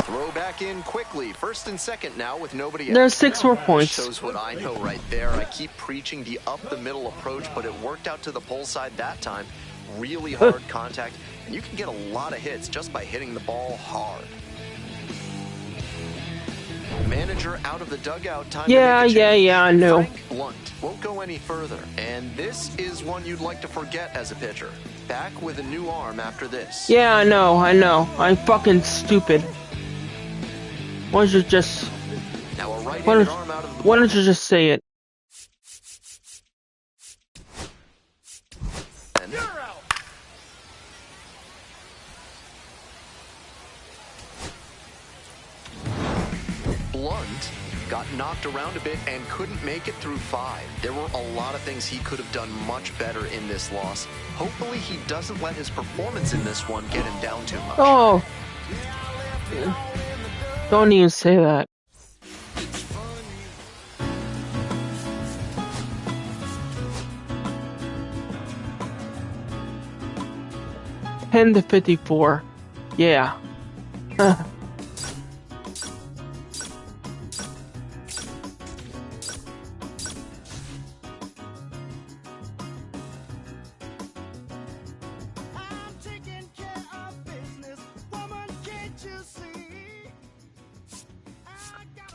Throw back in quickly. First and second now with nobody out. There's 6 more points. Shows what I know right there. I keep preaching the up-the-middle approach, but it worked out to the pole side that time. Really hard contact. And you can get a lot of hits just by hitting the ball hard. Manager out of the dugout. Time to make a change. I knew. Frank Blunt won't go any further. And this is one you'd like to forget as a pitcher. Back with a new arm after this. Yeah, I know. I'm fucking stupid. Why don't you just... Now a right-handed Why arm out of the don't you just say it? bullpen. You're out. Blunt got knocked around a bit and couldn't make it through 5. There were a lot of things he could have done much better in this loss. Hopefully he doesn't let his performance in this one get him down too much. Oh. Don't even say that. Ten to 54. Yeah.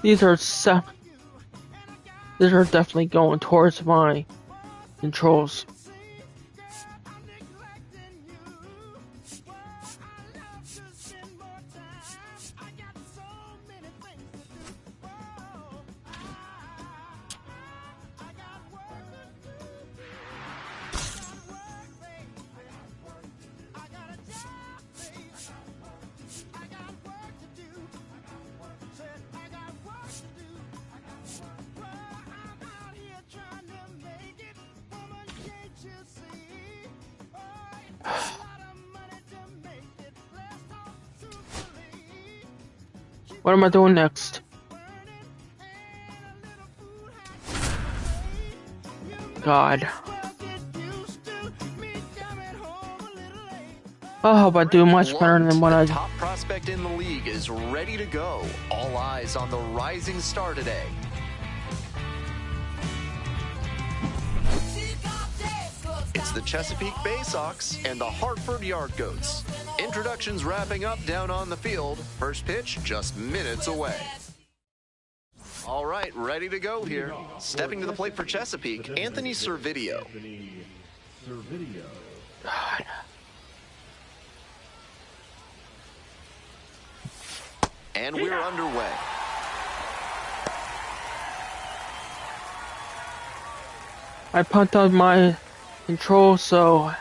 These are definitely going towards my controls. What am I doing next? God. I hope I do much better than what I... The top prospect in the league is ready to go. All eyes on the rising star today. It's the Chesapeake Bay Sox and the Hartford Yard Goats. Introductions wrapping up down on the field. First pitch just minutes away. All right, ready to go here. Stepping to the plate for Chesapeake, Anthony Servideo. God. And we're underway. I pumped up my control, so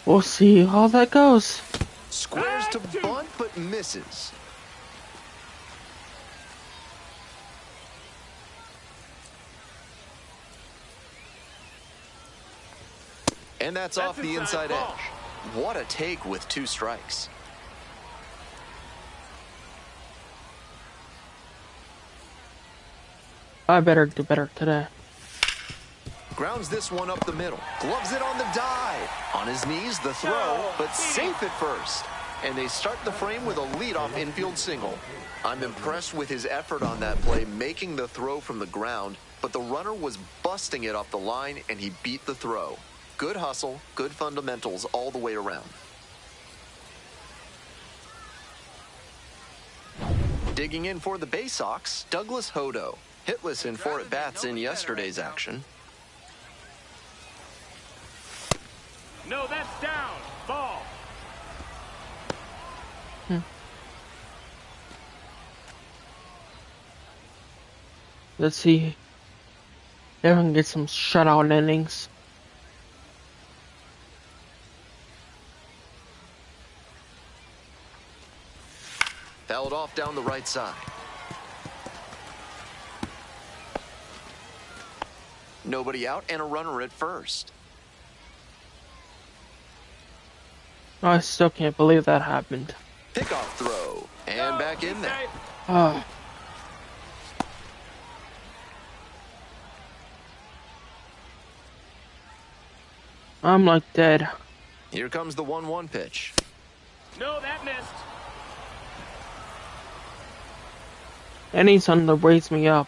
we'll see how that goes. Squares to bunt, but misses. And that's off the inside edge. What a take with 2 strikes. I better do better today. Grounds this one up the middle. Gloves it on the dive. On his knees, the throw, but safe at first. And they start the frame with a leadoff infield single. I'm impressed with his effort on that play, making the throw from the ground, but the runner was busting it off the line, and he beat the throw. Good hustle, good fundamentals all the way around. Digging in for the Bay Sox, Douglas Hodo. Hitless in 4 at-bats in yesterday's action. No, that's down. Ball. Let's see if I can get some shutout innings. Fouled off down the right side. Nobody out and a runner at first. I still can't believe that happened. Pickoff throw. And back in there. Oh. I'm like dead. Here comes the 1-1 pitch. No, that missed. Any something to raise me up.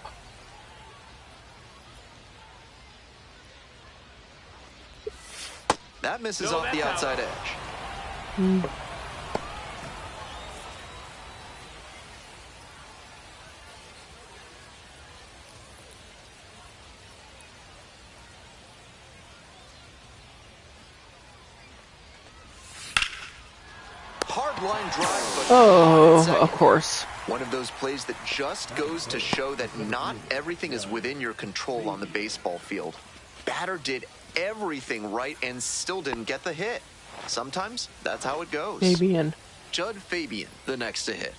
That misses No, off the that's outside out. edge. Hard line drive, but Oh, of course. one of those plays that just goes to show that not everything is within your control on the baseball field. Batter did everything right and still didn't get the hit. Sometimes that's how it goes. Fabian. Judd Fabian, the next to hit.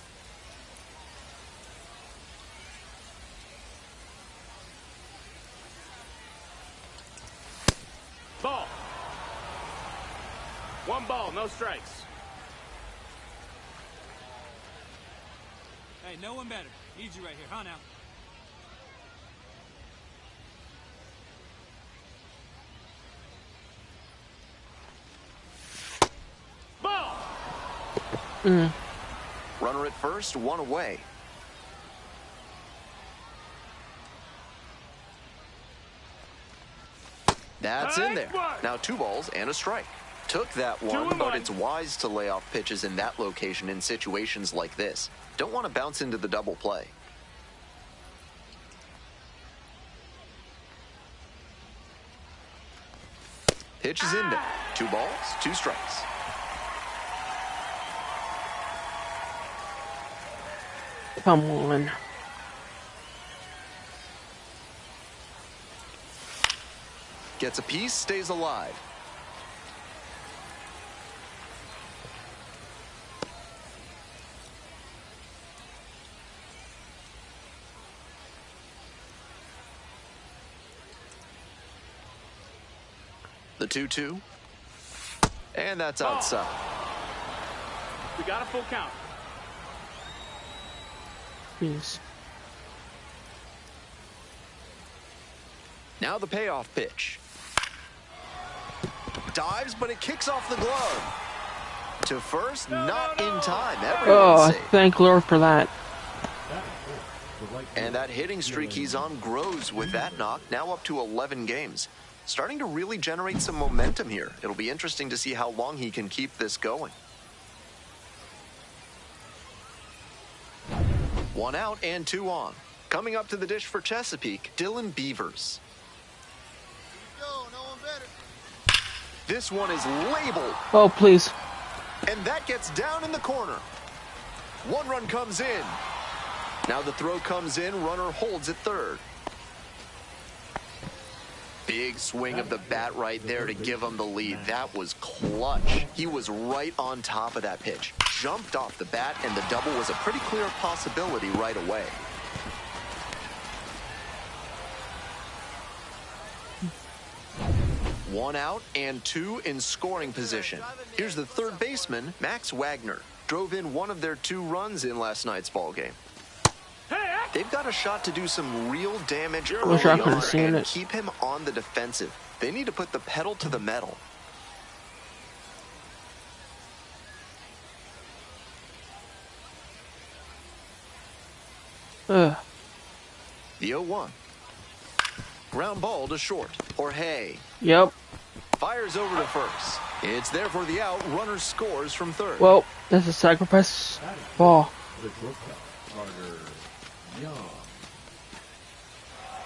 Ball. 1 ball, no strikes. Hey, no one better. Need you right here, huh now? Ball. Runner at first, 1 away. That's in there. Now 2 balls and a strike. Took that one, but it's wise to lay off pitches in that location in situations like this. Don't want to bounce into the double play. Pitch is in there. 2 balls, 2 strikes. Come on. Gets a piece, stays alive. The 2-2. And that's outside. We got a full count. Please. Now the payoff pitch. Dives, but it kicks off the glove. To first, not in time. Everyone's Oh, safe. thank Lord for that. And that hitting streak he's on grows with that knock, now up to 11 games. Starting to really generate some momentum here. It'll be interesting to see how long he can keep this going. 1 out and 2 on. Coming up to the dish for Chesapeake, Dylan Beavers. This one is labeled. Oh, please. And that gets down in the corner. 1 run comes in. Now the throw comes in, runner holds at third. Big swing of the bat right there to give him the lead. That was clutch. He was right on top of that pitch. Jumped off the bat, and the double was a pretty clear possibility right away. One out and two in scoring position. Here's the third baseman, Max Wagner. Drove in one of their 2 runs in last night's ballgame. They've got a shot to do some real damage early on and keep him on the defensive. They need to put the pedal to the metal. The 0-1. Ground ball to short. Jorge. Yep. Fires over to first. It's there for the out. Runner scores from third. Well, that's a sacrifice ball.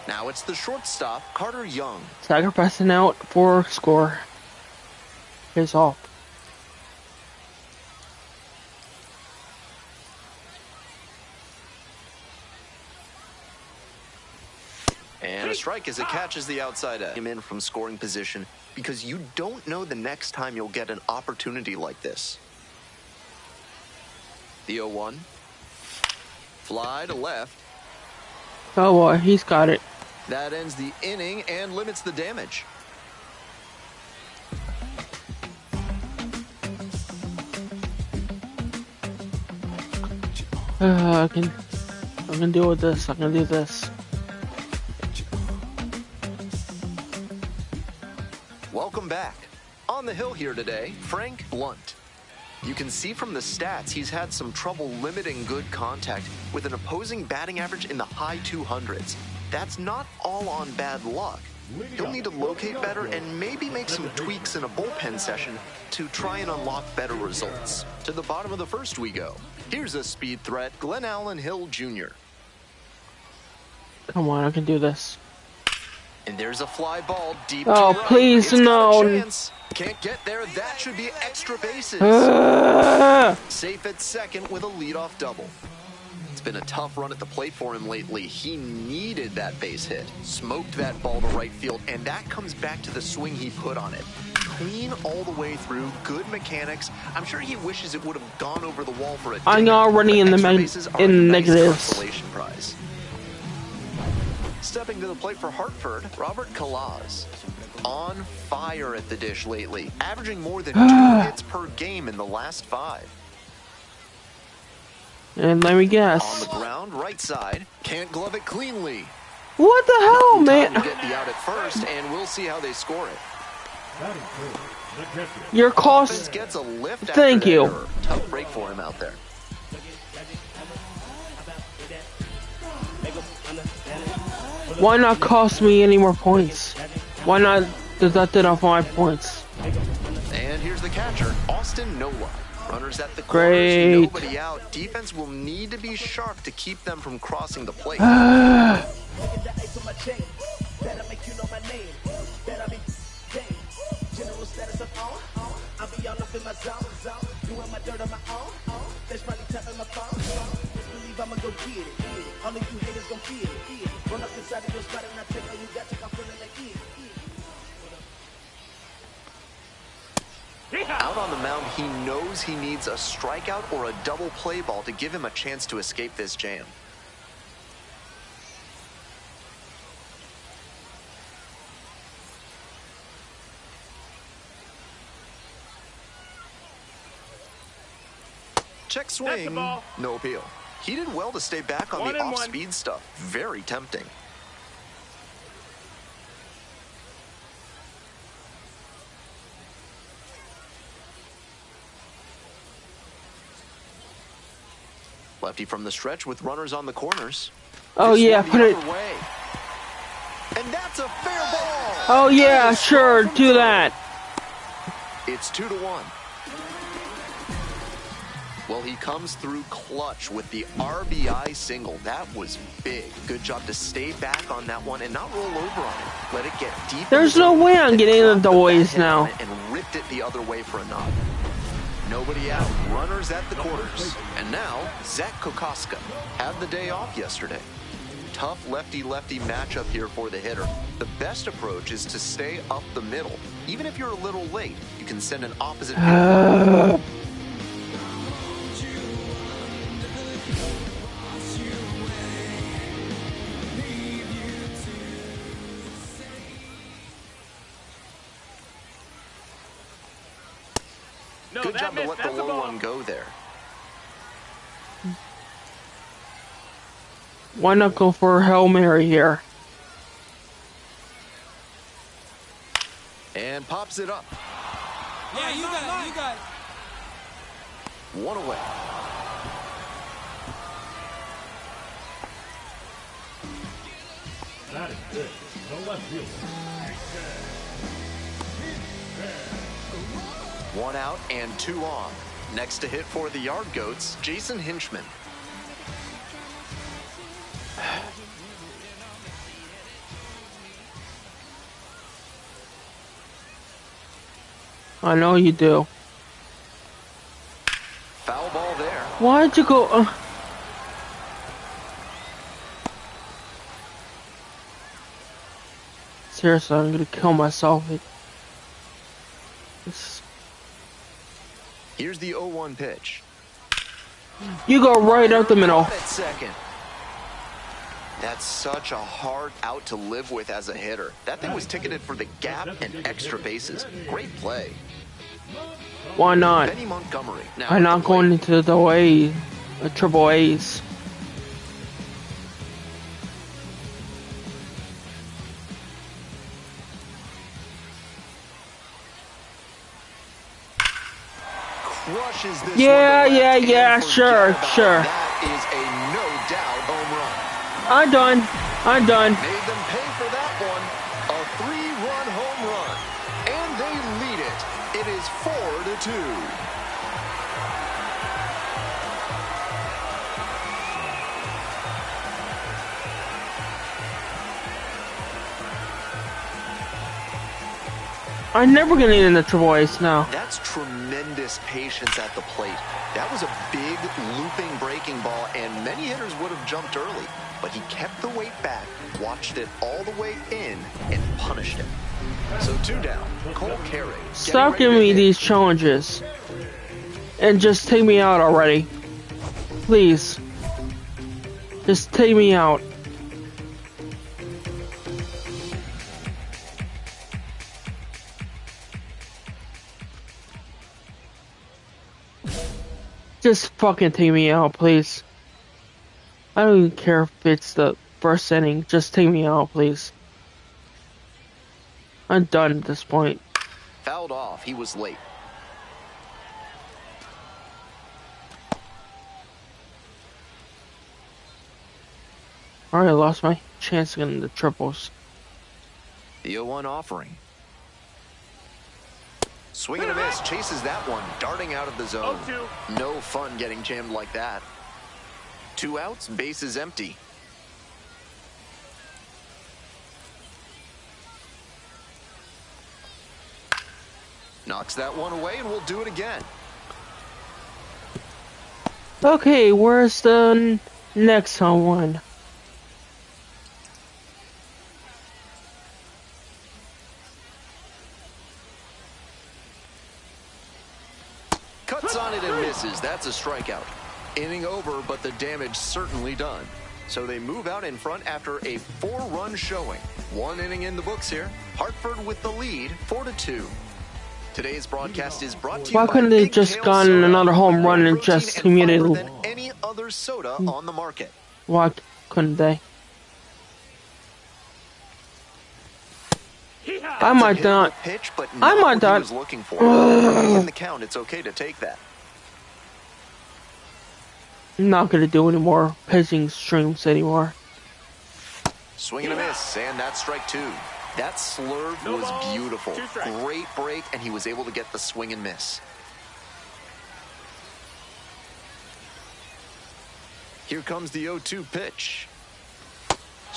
Now it's the shortstop, Carter Young. Sacrificing out for score. Pays off. And a strike as it catches the outside edge. Him in from scoring position because you don't know the next time you'll get an opportunity like this. The 0-1. Fly to left. Oh boy, he's got it. That ends the inning and limits the damage. I can deal with this. I can do this. Welcome back. On the hill here today, Frank Blunt. You can see from the stats he's had some trouble limiting good contact with an opposing batting average in the high 200s. That's not all on bad luck. He'll need to locate better and maybe make some tweaks in a bullpen session to try and unlock better results. To the bottom of the first we go. Here's a speed threat, Glenn Allen Hill Jr. Come on, I can do this. And there's a fly ball deep Oh, to right. please, It's got a no. chance. Can't get there. That should be extra bases. Safe at second with a leadoff double. It's been a tough run at the plate for him lately. He needed that base hit. Smoked that ball to right field, and that comes back to the swing he put on it. Clean all the way through, good mechanics. I'm sure he wishes it would have gone over the wall for a I'm dinger, already in but the extra bases are a in nice negatives. consolation prize. Stepping to the plate for Hartford, Robert Kalaz. On fire at the dish lately, averaging more than 2 hits per game in the last 5. And let me On guess. the ground, right side, can't glove it cleanly. What the hell, man? Time to get the out at first, and we'll see how they score it. Your Offense cost. gets a lift after Thank that you. error. Tough break for him out there. Why not cost me any more points? Why not deduct it off my points? And here's the catcher, Austin Nola. Runners at the Great. corners, nobody out. Defense will need to be sharp to keep them from crossing the plate. Out on the mound, he knows he needs a strikeout or a double play ball to give him a chance to escape this jam. Check swing, no appeal. He did well to stay back on the off-speed stuff. Very tempting. Lefty from the stretch with runners on the corners. Oh This yeah, one the put it. other way. And that's a fair ball. Oh yeah, And a sure, score from do third. that. It's 2-1. Well, he comes through clutch with the RBI single. That was big. Good job to stay back on that one and not roll over on it. Let it get deep. There's in the no zone, way I'm then getting drop the bat boys hit on now. it and ripped it the other way for a knock. Nobody out. Runners at the corners. And now, Zach Kokoska had the day off yesterday. tough lefty-lefty matchup here for the hitter. The best approach is to stay up the middle. Even if you're a little late, you can send an opposite pitch. No, Good that job to missed. let the That's a low ball. one go there. Why not go for a Hail Mary here? And pops it up. Yeah, you got it. You got it. One away. That is good. No left field. One out and two on. Next to hit for the Yard Goats, Jason Hinchman. I know you do. Foul ball there. Why'd you go? Seriously, I'm gonna kill myself. Here's the 0-1 pitch. You go right out the middle. Caught at second. That's such a hard out to live with as a hitter. That thing was ticketed for the gap and extra bases. Great play. Why not? Benny Montgomery. Now I'm at not the plate. going into the triple A's. Crushes this Yeah, one to left yeah, and sure, forget about it. sure. That is a no-doubt home run. I'm done. I'm done. Made them pay for that one. A 3-run home run. And they lead it. It is 4-2. I'm never gonna get in the triple A's now. That's tremendous patience at the plate. That was a big looping breaking ball, and many hitters would have jumped early. But he kept the weight back, watched it all the way in, and punished it. So 2 down. Cole Carey. Stop giving me these challenges. And just take me out already. Please. Just take me out. Just fucking take me out, please. I don't even care if it's the first inning. Just take me out, please. I'm done at this point. Fouled off. He was late. Alright, I lost my chance of getting the triples. The 0-1 offering. Swing and a miss. Chases that one. Darting out of the zone. 0-2. No fun getting jammed like that. 2 outs. Bases empty. Knocks that one away, and we'll do it again. Okay, where's the next one? Cuts on it and misses. That's a strikeout. Inning over, but the damage certainly done. So they move out in front after a 4-run showing. 1 inning in the books here. Hartford with the lead, 4-2. Today's broadcast is brought to you Why by couldn't they Big just Kale gotten Soda, another home with more run and protein just and committed? fiber than any other soda on the market. Why couldn't they? I might not. Pitch, but I not might what he not. was looking for. In the count, it's okay to take that. I'm not gonna do any more pitching streams anymore. Swing and a miss, and that's strike 2. That slurve No was balls, beautiful. 2 strikes. Great break, and he was able to get the swing and miss. Here comes the 0-2 pitch.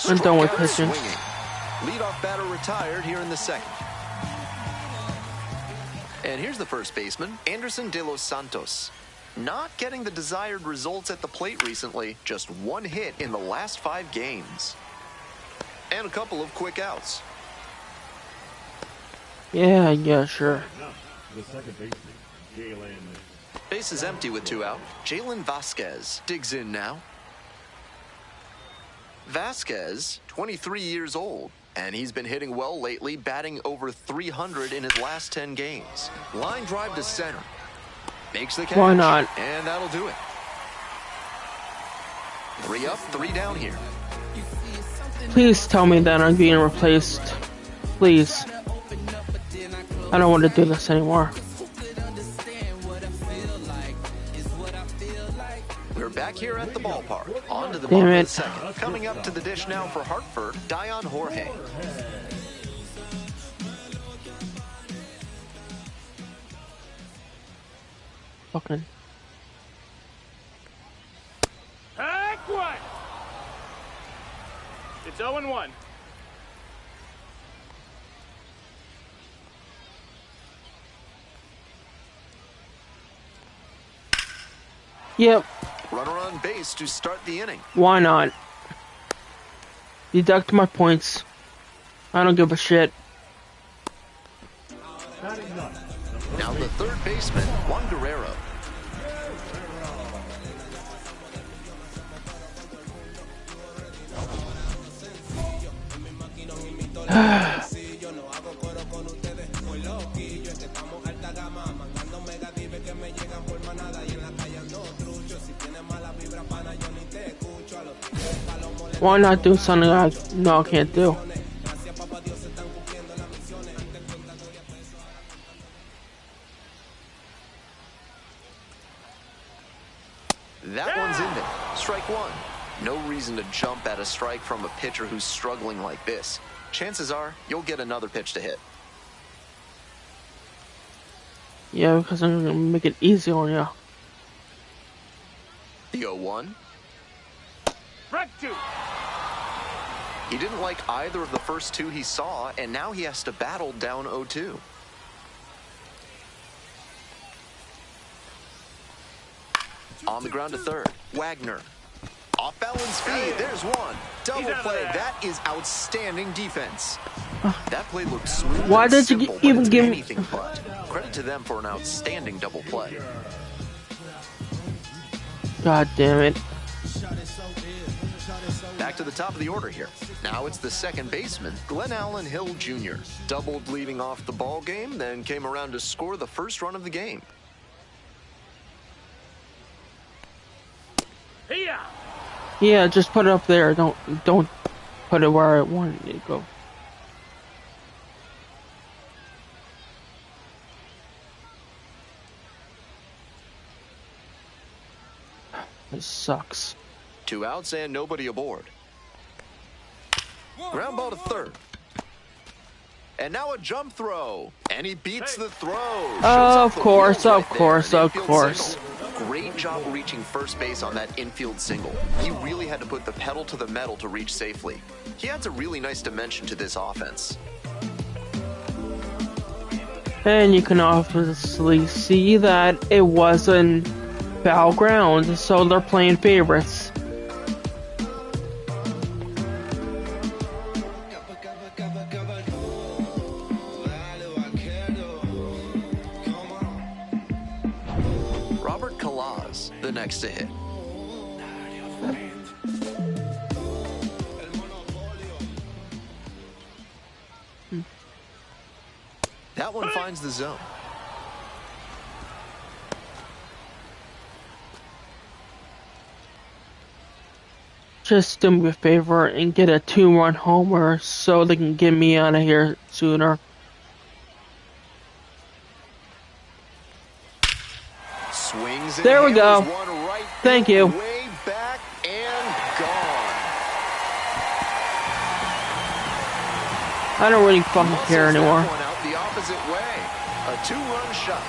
I'm done with Struck out pitching. swinging. Leadoff batter retired here in the second. And here's the first baseman, Anderson De Los Santos. Not getting the desired results at the plate recently. Just one hit in the last 5 games. And a couple of quick outs. Yeah, sure. The second baseman, Jalen. Base is empty with 2 out. Jalen Vasquez digs in now. Vasquez, 23 years old, and he's been hitting well lately, batting over 300 in his last 10 games. Line drive to center. Makes the catch. Why not? And that'll do it. 3 up, 3 down here. Please tell me that I'm being replaced. Please. I don't want to do this anymore. We're back here at the ballpark. On to the Damn bottom of it. the second. Coming up to the dish now for Hartford, Dion Jorge. Fucking. Heck one! It's 0-1. Yep. Runner on base to start the inning. Why not? Deduct my points. I don't give a shit. Now the third baseman, Juan Guerrero. Why not do something I no I can't do? That one's in there. Strike 1. No reason to jump at a strike from a pitcher who's struggling like this. Chances are you'll get another pitch to hit. Yeah, because I'm gonna make it easy on you. The 0-1. Strike 2. He didn't like either of the first 2 he saw, and now he has to battle down 0-2. On the ground to third, Wagner. Off balance speed, there's one. Double play, that is outstanding defense. That play looked smooth. Why and did you simple, even but it's give me- anything but? Credit to them for an outstanding double play. God damn it. Back to the top of the order here. Now it's the second baseman, Glenn Allen Hill Jr. Doubled leading off the ball game, then came around to score the first run of the game. Here. Yeah, just put it up there. Don't put it where I wanted it to go. This sucks. 2 outs and nobody aboard. Ground ball to third. And now a jump throw. And he beats the throw. Shows off Of the course, wheels right of course, there. An of infield course. single. Great job reaching first base on that infield single. He really had to put the pedal to the metal to reach safely. He adds a really nice dimension to this offense. And you can obviously see that it wasn't foul ground, so they're playing favorites. Robert Calaz, the next to hit. That one finds the zone. Just do me a favor and get a 2-run homer so they can get me out of here sooner. Swings and There we go. hammers one right Thank you. Way back and gone. I don't really fucking care Muscles anymore. that one out the opposite way. A 2-run shot,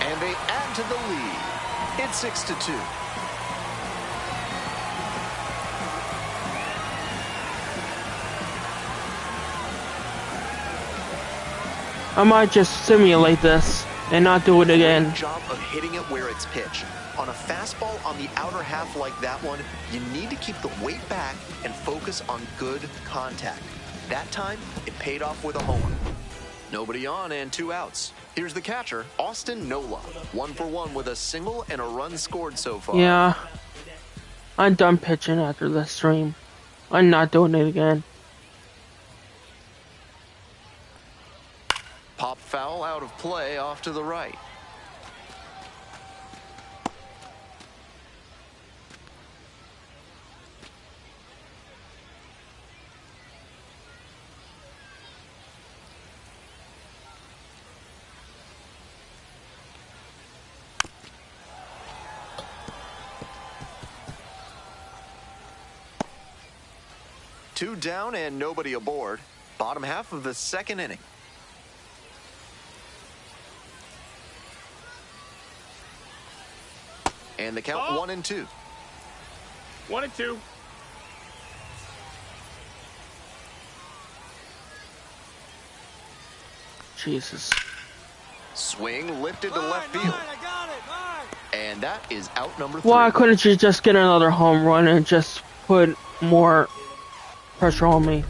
and they add to the lead. It's 6-2. I might just simulate this and not do it again. Great job of hitting it where it's pitched. On a fastball on the outer half like that one, you need to keep the weight back and focus on good contact. That time, it paid off with a homer. Nobody on and 2 outs. Here's the catcher, Austin Nola. 1 for 1 with a single and a run scored so far. Yeah. I'm done pitching after this stream. I'm not doing it again. Pop foul out of play off to the right. Two down and nobody aboard. Bottom half of the second inning. And the count 1-2. 1-2. Jesus. Swing lifted to left field. And that is out number 3. Why couldn't you just get another home run and just put more pressure on me?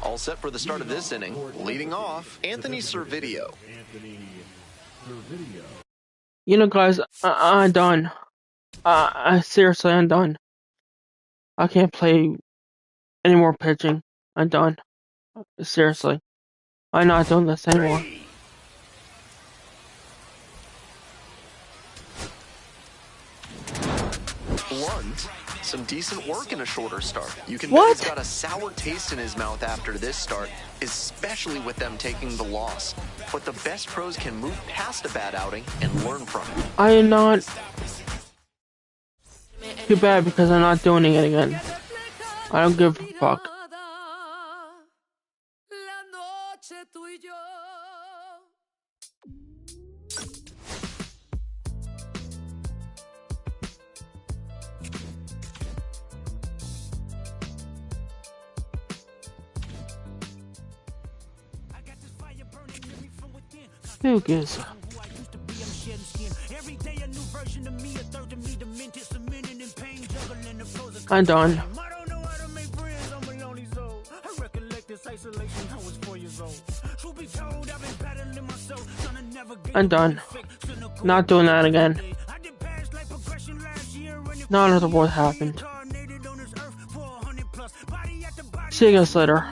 All set for the start of this inning. Leading off, Anthony Servideo. You know, guys, I'm done. Seriously, I'm done. I can't play any more pitching. I'm done. Seriously. I'm not doing this anymore. Blunt. Some decent work in a shorter start. You can bet What? he's got a sour taste in his mouth after this start, especially with them taking the loss. But the best pros can move past a bad outing and learn from it. I am not. Too bad because I'm not doing it again. I don't give a fuck. Who gives a... I'm done. I'm done. Not doing that again. None of what happened. See you guys later.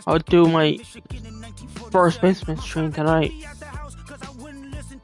I'll do my first baseman stream tonight.